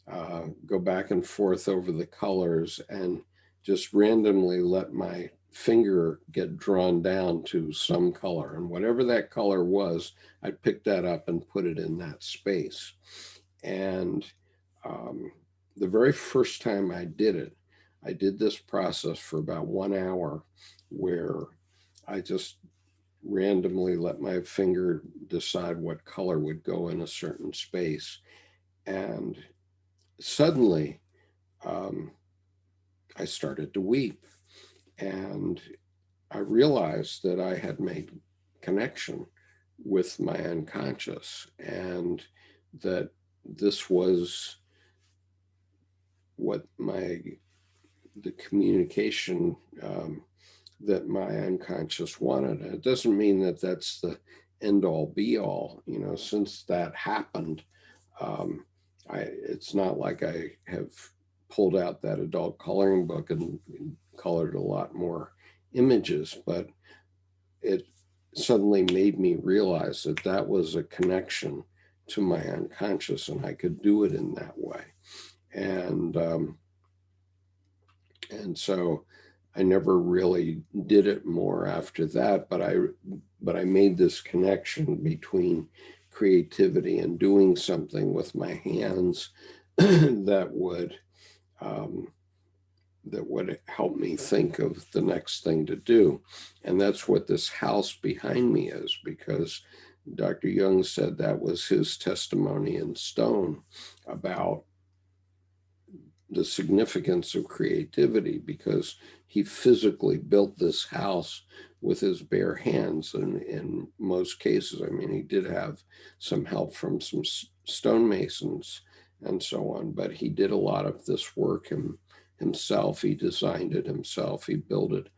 go back and forth over the colors and just randomly let my finger get drawn down to some color. And whatever that color was, I'd pick that up and put it in that space. And the very first time I did this process for about 1 hour where I just randomly let my finger decide what color would go in a certain space. And suddenly, I started to weep. And I realized that I had made connection with my unconscious, and that this was what the communication that my unconscious wanted. It doesn't mean that that's the end all be all. Since that happened, it's not like I have pulled out that adult coloring book and colored a lot more images, but it suddenly made me realize that that was a connection to my unconscious, and I could do it in that way. And so I never really did it more after that, but I made this connection between creativity and doing something with my hands that would help me think of the next thing to do. And that's what this house behind me is, because Dr. Jung said that was his testimony in stone about the significance of creativity, because he physically built this house with his bare hands. And in most cases, I mean, he did have some help from some stonemasons and so on, but he did a lot of this work himself. He designed it himself. He built it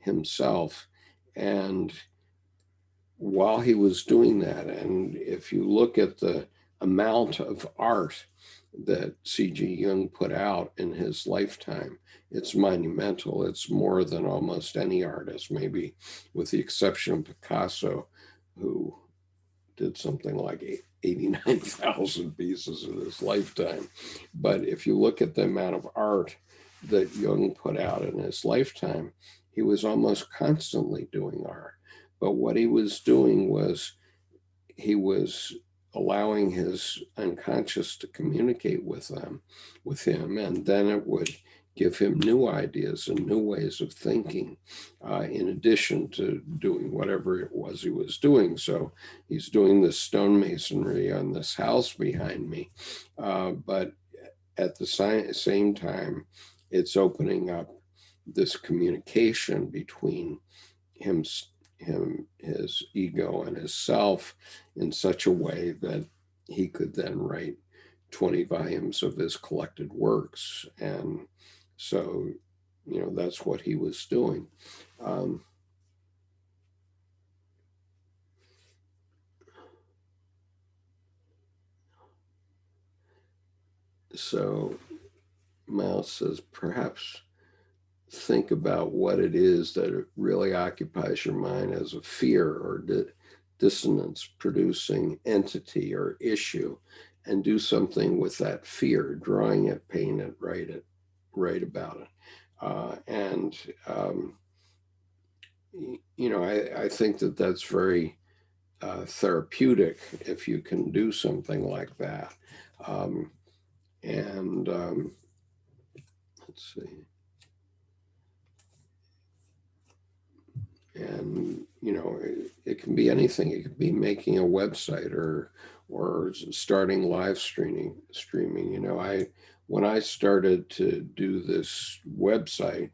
himself. And while he was doing that, and if you look at the amount of art that C.G. Jung put out in his lifetime, it's monumental. It's more than almost any artist, maybe with the exception of Picasso, who did something like 89,000 pieces in his lifetime. But if you look at the amount of art that Jung put out in his lifetime, he was almost constantly doing art. But what he was doing was he was allowing his unconscious to communicate with him, and then it would give him new ideas and new ways of thinking, in addition to doing whatever it was he was doing. So he's doing this stonemasonry on this house behind me, but at the same time, it's opening up this communication between his ego and his self in such a way that he could then write 20 volumes of his collected works. And so, that's what he was doing. So Miles says, perhaps think about what it is that really occupies your mind as a fear or dissonance producing entity or issue, and do something with that fear, drawing it, paint it, write about it. I think that that's very therapeutic if you can do something like that. Let's see. And it can be anything. It could be making a website or starting live streaming. When I started to do this website,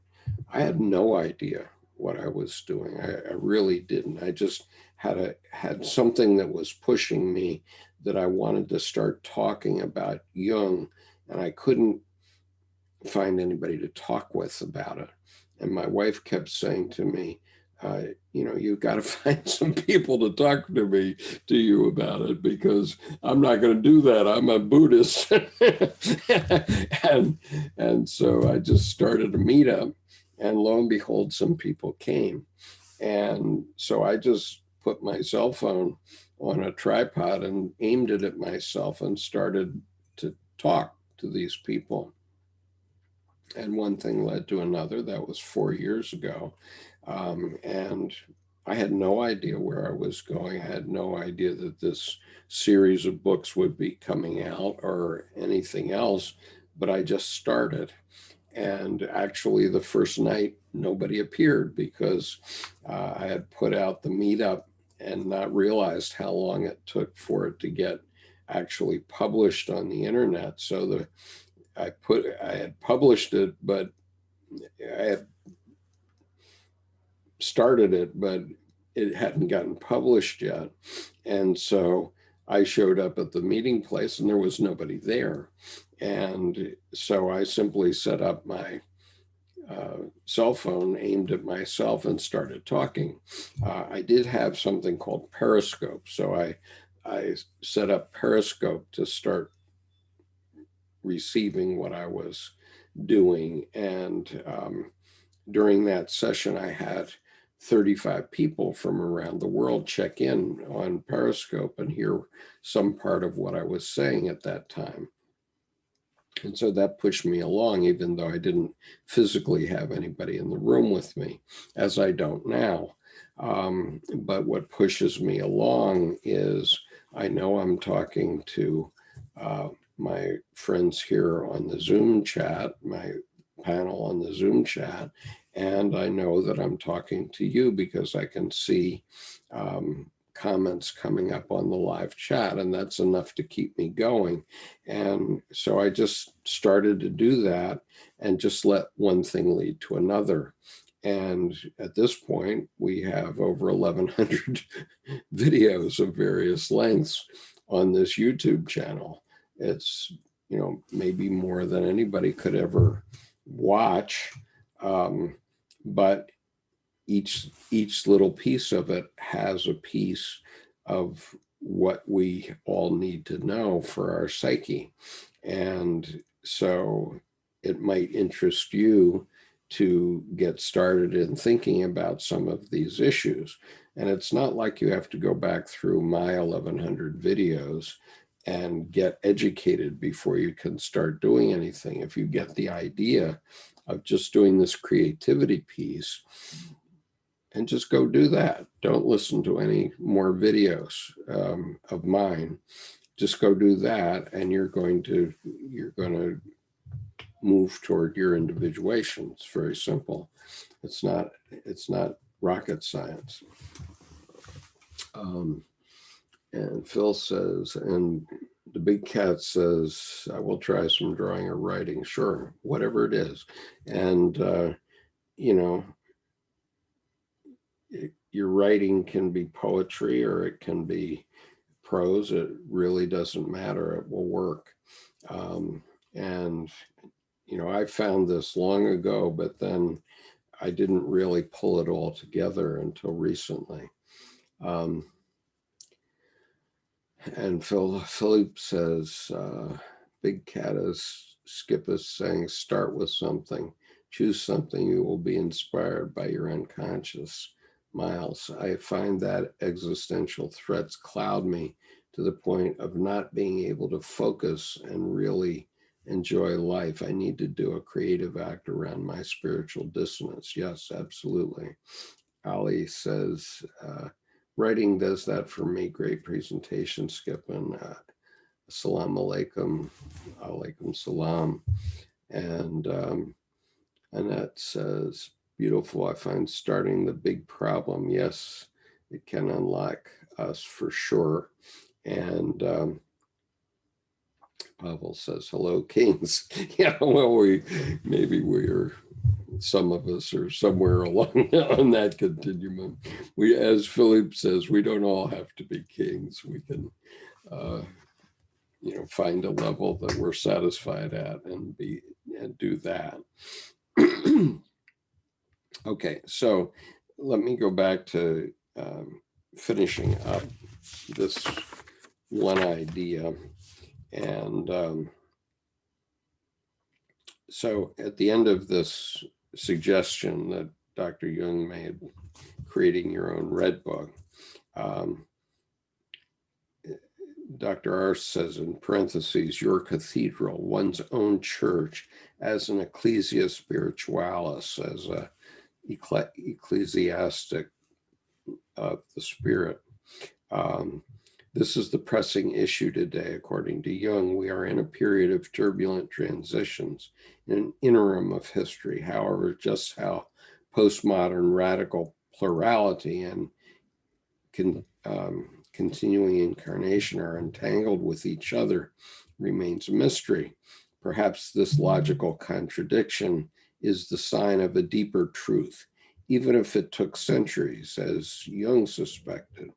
I had no idea what I was doing. I really didn't. I just had something that was pushing me, that I wanted to start talking about Jung, and I couldn't find anybody to talk with about it. And my wife kept saying to me, you've got to find some people to talk to you about it, because I'm not going to do that. I'm a Buddhist. and so I just started a meetup, and lo and behold, some people came. And so I just put my cell phone on a tripod and aimed it at myself and started to talk to these people. And one thing led to another. That was 4 years ago. And I had no idea where I was going. I had no idea that this series of books would be coming out or anything else, but I just started. And actually, the first night, nobody appeared because I had put out the meetup and not realized how long it took for it to get actually published on the internet. So I had published it, but I had started it, but it hadn't gotten published yet. And so I showed up at the meeting place and there was nobody there. And so I simply set up my cell phone aimed at myself and started talking. I did have something called Periscope. So I set up Periscope to start receiving what I was doing. And during that session, I had 35 people from around the world check in on Periscope and hear some part of what I was saying at that time. And so that pushed me along, even though I didn't physically have anybody in the room with me, as I don't now. But what pushes me along is I know I'm talking to my friends here on the Zoom chat, my panel on the Zoom chat, and I know that I'm talking to you because I can see comments coming up on the live chat, and that's enough to keep me going. And so I just started to do that and just let one thing lead to another. And at this point, we have over 1,100 videos of various lengths on this YouTube channel. It's, maybe more than anybody could ever watch. But each little piece of it has a piece of what we all need to know for our psyche. And so it might interest you to get started in thinking about some of these issues. And it's not like you have to go back through my 1,100 videos and get educated before you can start doing anything. If you get the idea of just doing this creativity piece, and just go do that. Don't listen to any more videos of mine. Just go do that, and you're going to move toward your individuation. It's very simple. It's not rocket science. And Phil says, and the big cat says, I will try some drawing or writing. Sure, whatever it is. And your writing can be poetry or it can be prose. It really doesn't matter. It will work. And I found this long ago, but then I didn't really pull it all together until recently. And Philippe says, Big Cat is Skip is saying, start with something. Choose something you will be inspired by your unconscious. Miles, I find that existential threats cloud me to the point of not being able to focus and really enjoy life. I need to do a creative act around my spiritual dissonance. Yes, absolutely. Ali says, writing does that for me. Great presentation, Skip, and assalamu alaikum, alaikum salam. And Annette says, beautiful. I find starting the big problem. Yes, it can unlock us for sure. And Pavel says, hello, kings. Yeah, well, some of us are somewhere along on that continuum. As Philippe says, we don't all have to be kings. We can, find a level that we're satisfied at and do that. Okay, so let me go back to finishing up this one idea. And so at the end of this suggestion that Dr. Jung made, creating your own red book, Dr. Arzt says in parentheses, your cathedral, one's own church, as an ecclesia spiritualis, as a ecclesiastic of the spirit. This is the pressing issue today, according to Jung. We are in a period of turbulent transitions, in an interim of history. However, just how postmodern radical plurality and continuing incarnation are entangled with each other remains a mystery. Perhaps this logical contradiction is the sign of a deeper truth, even if it took centuries, as Jung suspected,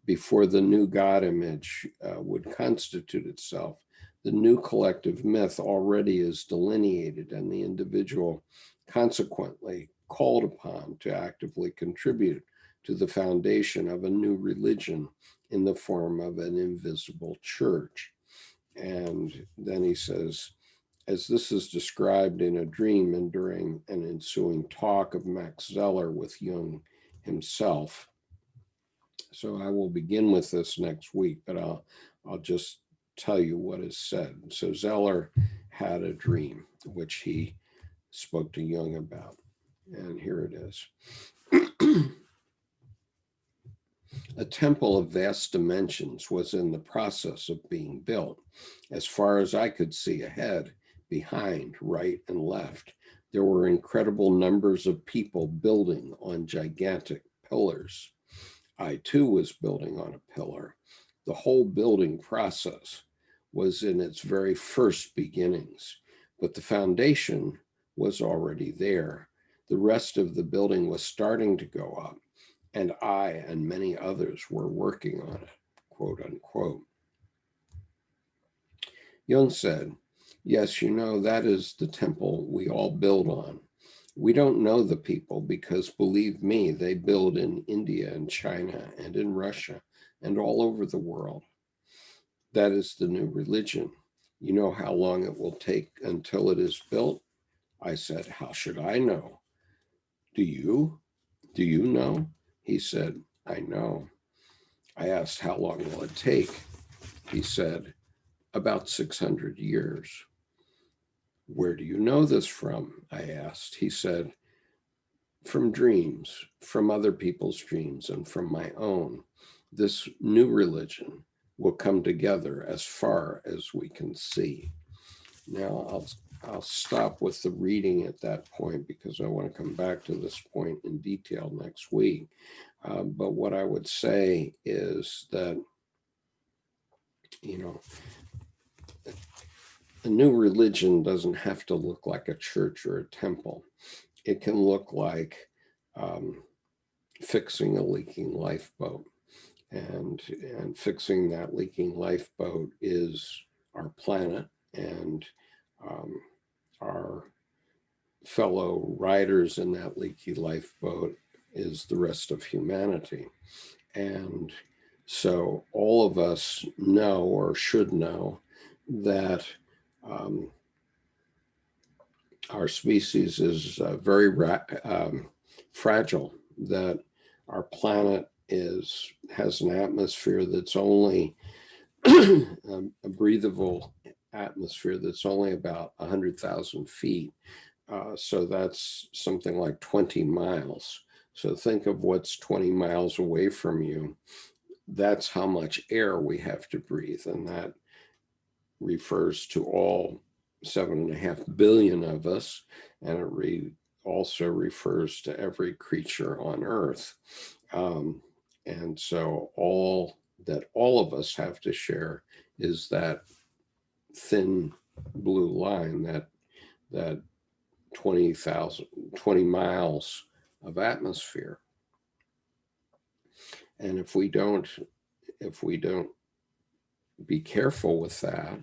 before the new God image would constitute itself. The new collective myth already is delineated, and the individual consequently called upon to actively contribute to the foundation of a new religion in the form of an invisible church. And then he says, as this is described in a dream and during an ensuing talk of Max Zeller with Jung himself. So I will begin with this next week, but I'll just tell you what is said. So Zeller had a dream, which he spoke to Jung about. And here it is. A temple of vast dimensions was in the process of being built. As far as I could see ahead, behind, right, and left, there were incredible numbers of people building on gigantic pillars. I too was building on a pillar. The whole building process was in its very first beginnings, but the foundation was already there. The rest of the building was starting to go up, and I and many others were working on it, quote unquote. Jung said, yes, you know, that is the temple we all build on. We don't know the people because, believe me, they build in India and China and in Russia and all over the world. That is the new religion. You know how long it will take until it is built? I said, how should I know? Do you? Do you know? He said, I know. I asked, how long will it take? He said, about 600 years. Where do you know this from? I asked. He said, from dreams, from other people's dreams, and from my own. This new religion will come together as far as we can see. Now, I'll stop with the reading at that point because I want to come back to this point in detail next week. But what I would say is that, you know, a new religion doesn't have to look like a church or a temple. It can look like fixing a leaking lifeboat. And fixing that leaking lifeboat is our planet, and our fellow riders in that leaky lifeboat is the rest of humanity. And so all of us know, or should know, that our species is very fragile, that our planet has an atmosphere that's only a breathable atmosphere that's only about 100,000 feet. So that's something like 20 miles. So think of what's 20 miles away from you. That's how much air we have to breathe. And that refers to all 7.5 billion of us. And it also refers to every creature on Earth. And so all of us have to share is that thin blue line, that 20 miles of atmosphere. And if we don't be careful with that,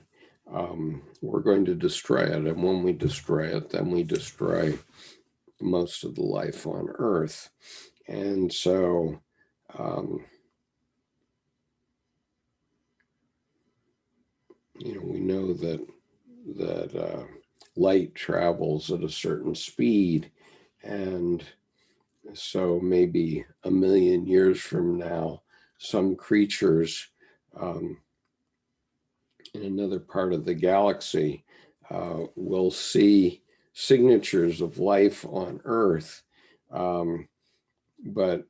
we're going to destroy it. And when we destroy it, then we destroy most of the life on Earth. And so we know that light travels at a certain speed, and so maybe 1 million years from now, some creatures in another part of the galaxy will see signatures of life on Earth, but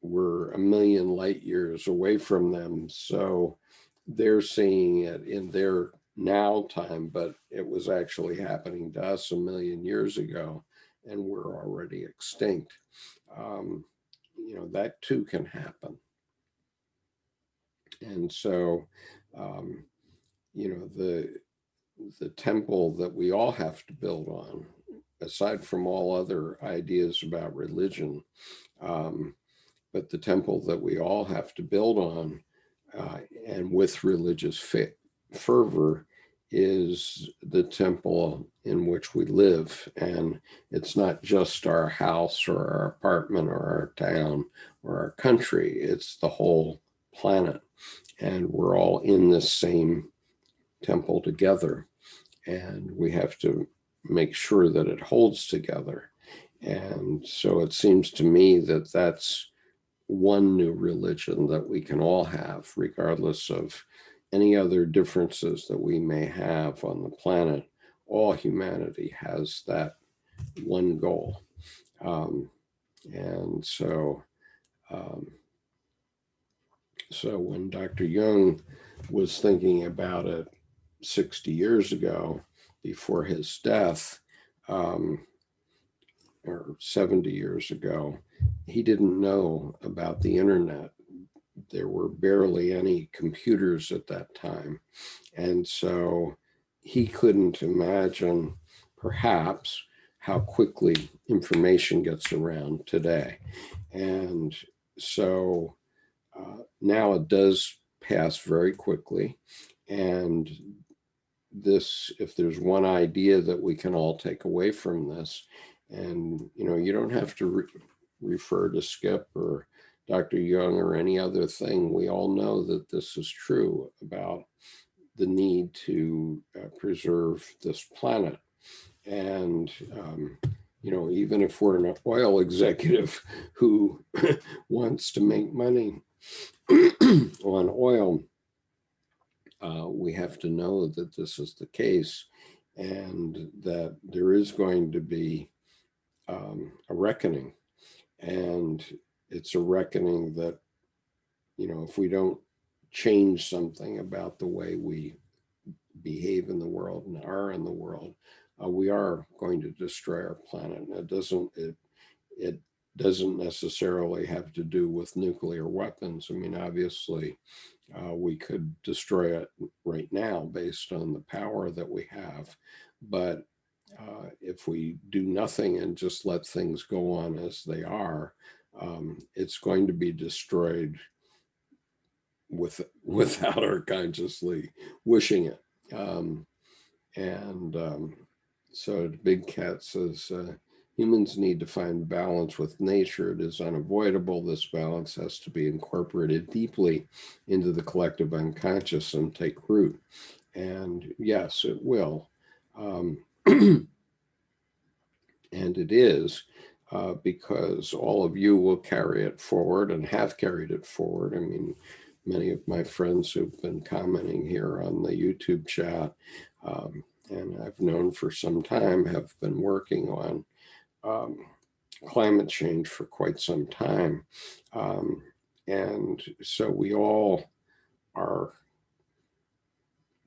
we're a million light years away from them. So they're seeing it in their now time, but it was actually happening to us a million years ago, and we're already extinct. That too can happen. And so, the temple that we all have to build on, aside from all other ideas about religion, but the temple that we all have to build on, and with religious fervor, is the temple in which we live. And it's not just our house or our apartment or our town or our country, it's the whole planet. And we're all in this same temple together. And we have to make sure that it holds together. And so it seems to me that that's one new religion that we can all have, regardless of any other differences that we may have on the planet. All humanity has that one goal. And so when Dr. Jung was thinking about it 60 years ago, before his death, or 70 years ago, he didn't know about the internet. There were barely any computers at that time. And so he couldn't imagine, perhaps, how quickly information gets around today. And so now it does pass very quickly. And if there's one idea that we can all take away from this, and you don't have to refer to Skip or Dr. Jung or any other thing. We all know that this is true about the need to preserve this planet. And even if we're an oil executive who wants to make money on oil, we have to know that this is the case, and that there is going to be a reckoning. And it's a reckoning that, if we don't change something about the way we behave in the world and are in the world, we are going to destroy our planet. And it doesn't necessarily have to do with nuclear weapons. I mean, obviously, we could destroy it right now based on the power that we have. But if we do nothing and just let things go on as they are, it's going to be destroyed without our consciously wishing it. So Big Cat says, humans need to find balance with nature. It is unavoidable. This balance has to be incorporated deeply into the collective unconscious and take root. And yes, it will. And it is, because all of you will carry it forward and have carried it forward. I mean, many of my friends who've been commenting here on the YouTube chat, and I've known for some time, have been working on climate change for quite some time. And so we all are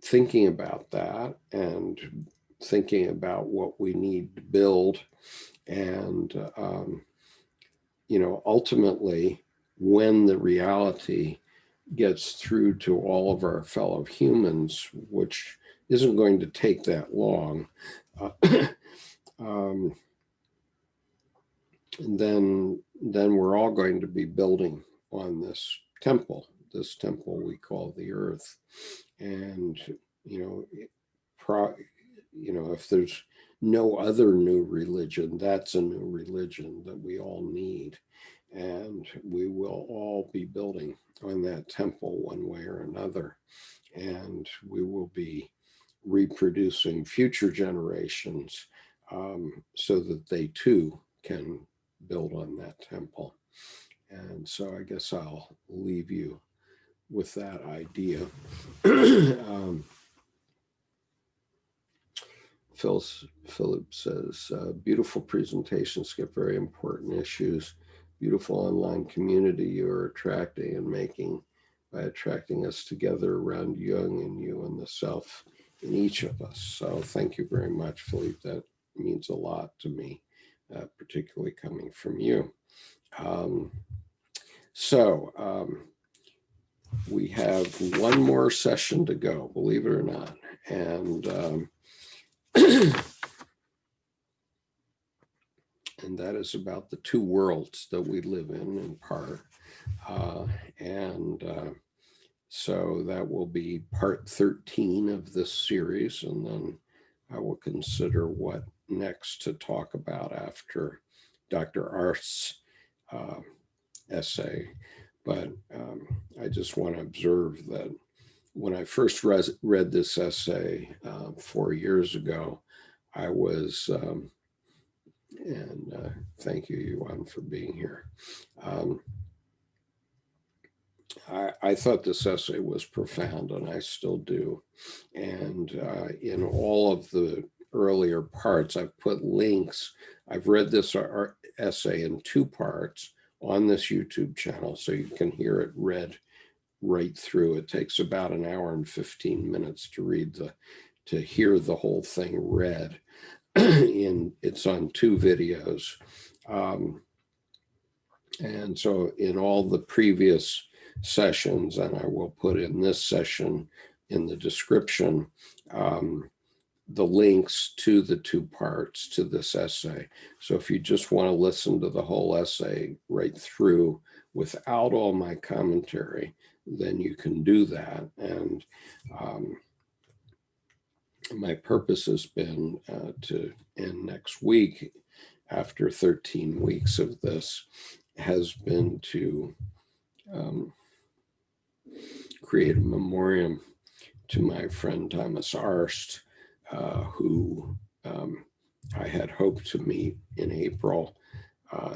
thinking about that and thinking about what we need to build. And, ultimately, when the reality gets through to all of our fellow humans, which isn't going to take that long, then we're all going to be building on this temple we call the earth. And, if there's no other new religion, that's a new religion that we all need. And we will all be building on that temple one way or another. And we will be reproducing future generations, so that they too can build on that temple. And so I guess I'll leave you with that idea. Philip says, beautiful presentation, Skip, very important issues. Beautiful online community you are attracting and making by attracting us together around Jung and you and the self in each of us. So thank you very much, Philippe. That means a lot to me, particularly coming from you. We have one more session to go, believe it or not. And and that is about the two worlds that we live in part. So that will be part 13 of this series, and then I will consider what next to talk about after Dr. Arzdt's essay. But I just want to observe that when I first read this essay 4 years ago, I was, and thank you, Yuan, for being here. I thought this essay was profound, and I still do. And in all of the earlier parts, I've put links. I've read this essay in 2 parts on this YouTube channel, so you can hear it read right through. It takes about an hour and 15 minutes to hear the whole thing read. It's on 2 videos. And so in all the previous sessions, and I will put in this session in the description, the links to the 2 parts to this essay. So if you just want to listen to the whole essay right through without all my commentary, then you can do that. And my purpose has been to end next week, after 13 weeks of this, has been to create a memoriam to my friend Thomas Arzt, who I had hoped to meet in April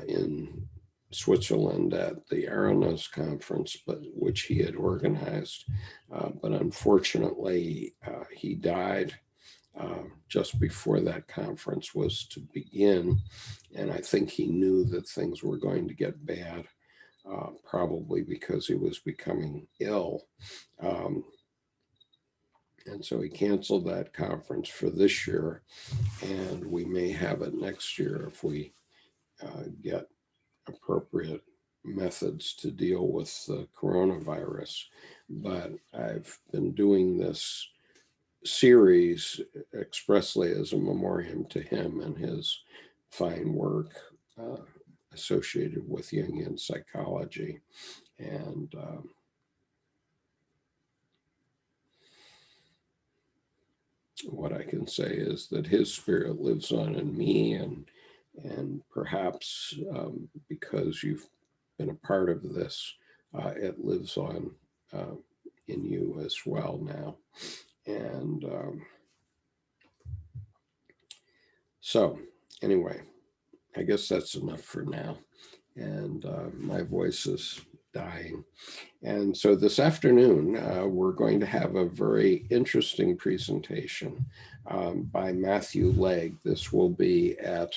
in Switzerland at the Aranos conference, which he had organized. But unfortunately, he died just before that conference was to begin. And I think he knew that things were going to get bad, probably because he was becoming ill. And so he canceled that conference for this year, and we may have it next year if we get appropriate methods to deal with the coronavirus. But I've been doing this series expressly as a memoriam to him and his fine work associated with Jungian psychology. And what I can say is that his spirit lives on in me, and perhaps because you've been a part of this, it lives on in you as well now. And so anyway, I guess that's enough for now. And my voice is dying. And so this afternoon, we're going to have a very interesting presentation by Matthew Legg. This will be at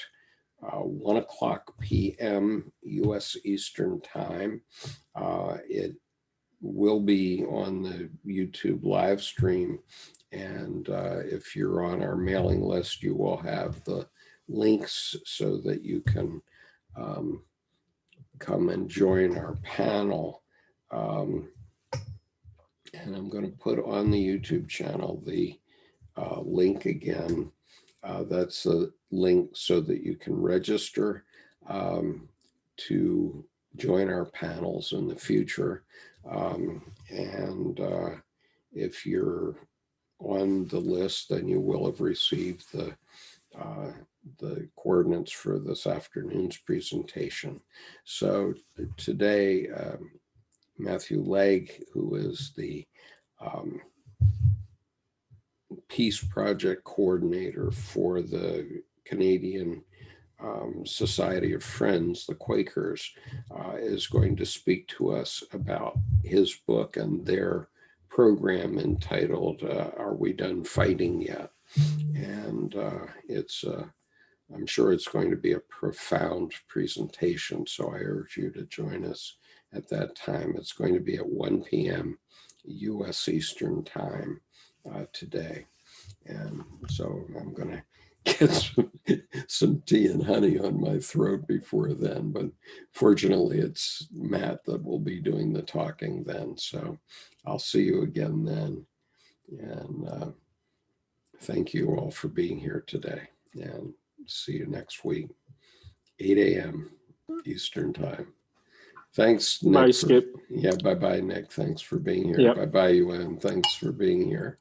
1:00 p.m. U.S. Eastern Time. It will be on the YouTube live stream. And if you're on our mailing list, you will have the links so that you can come and join our panel. And I'm going to put on the YouTube channel the link again. That's the link so that you can register to join our panels in the future. And if you're on the list, then you will have received the coordinates for this afternoon's presentation. So today, Matthew Legg, who is the Peace Project coordinator for the Canadian Society of Friends, the Quakers, is going to speak to us about his book and their program entitled, Are We Done Fighting Yet? And I'm sure it's going to be a profound presentation, so I urge you to join us at that time. It's going to be at 1 p.m. U.S. Eastern Time today. And so I'm going to get some tea and honey on my throat before then. But fortunately, it's Matt that will be doing the talking then. So I'll see you again then. And thank you all for being here today. And see you next week, 8 a.m. Eastern Time. Thanks, Nick. Bye, Skip. Yeah, bye-bye, Nick. Thanks for being here. Yep. Bye-bye, Yuan. Thanks for being here.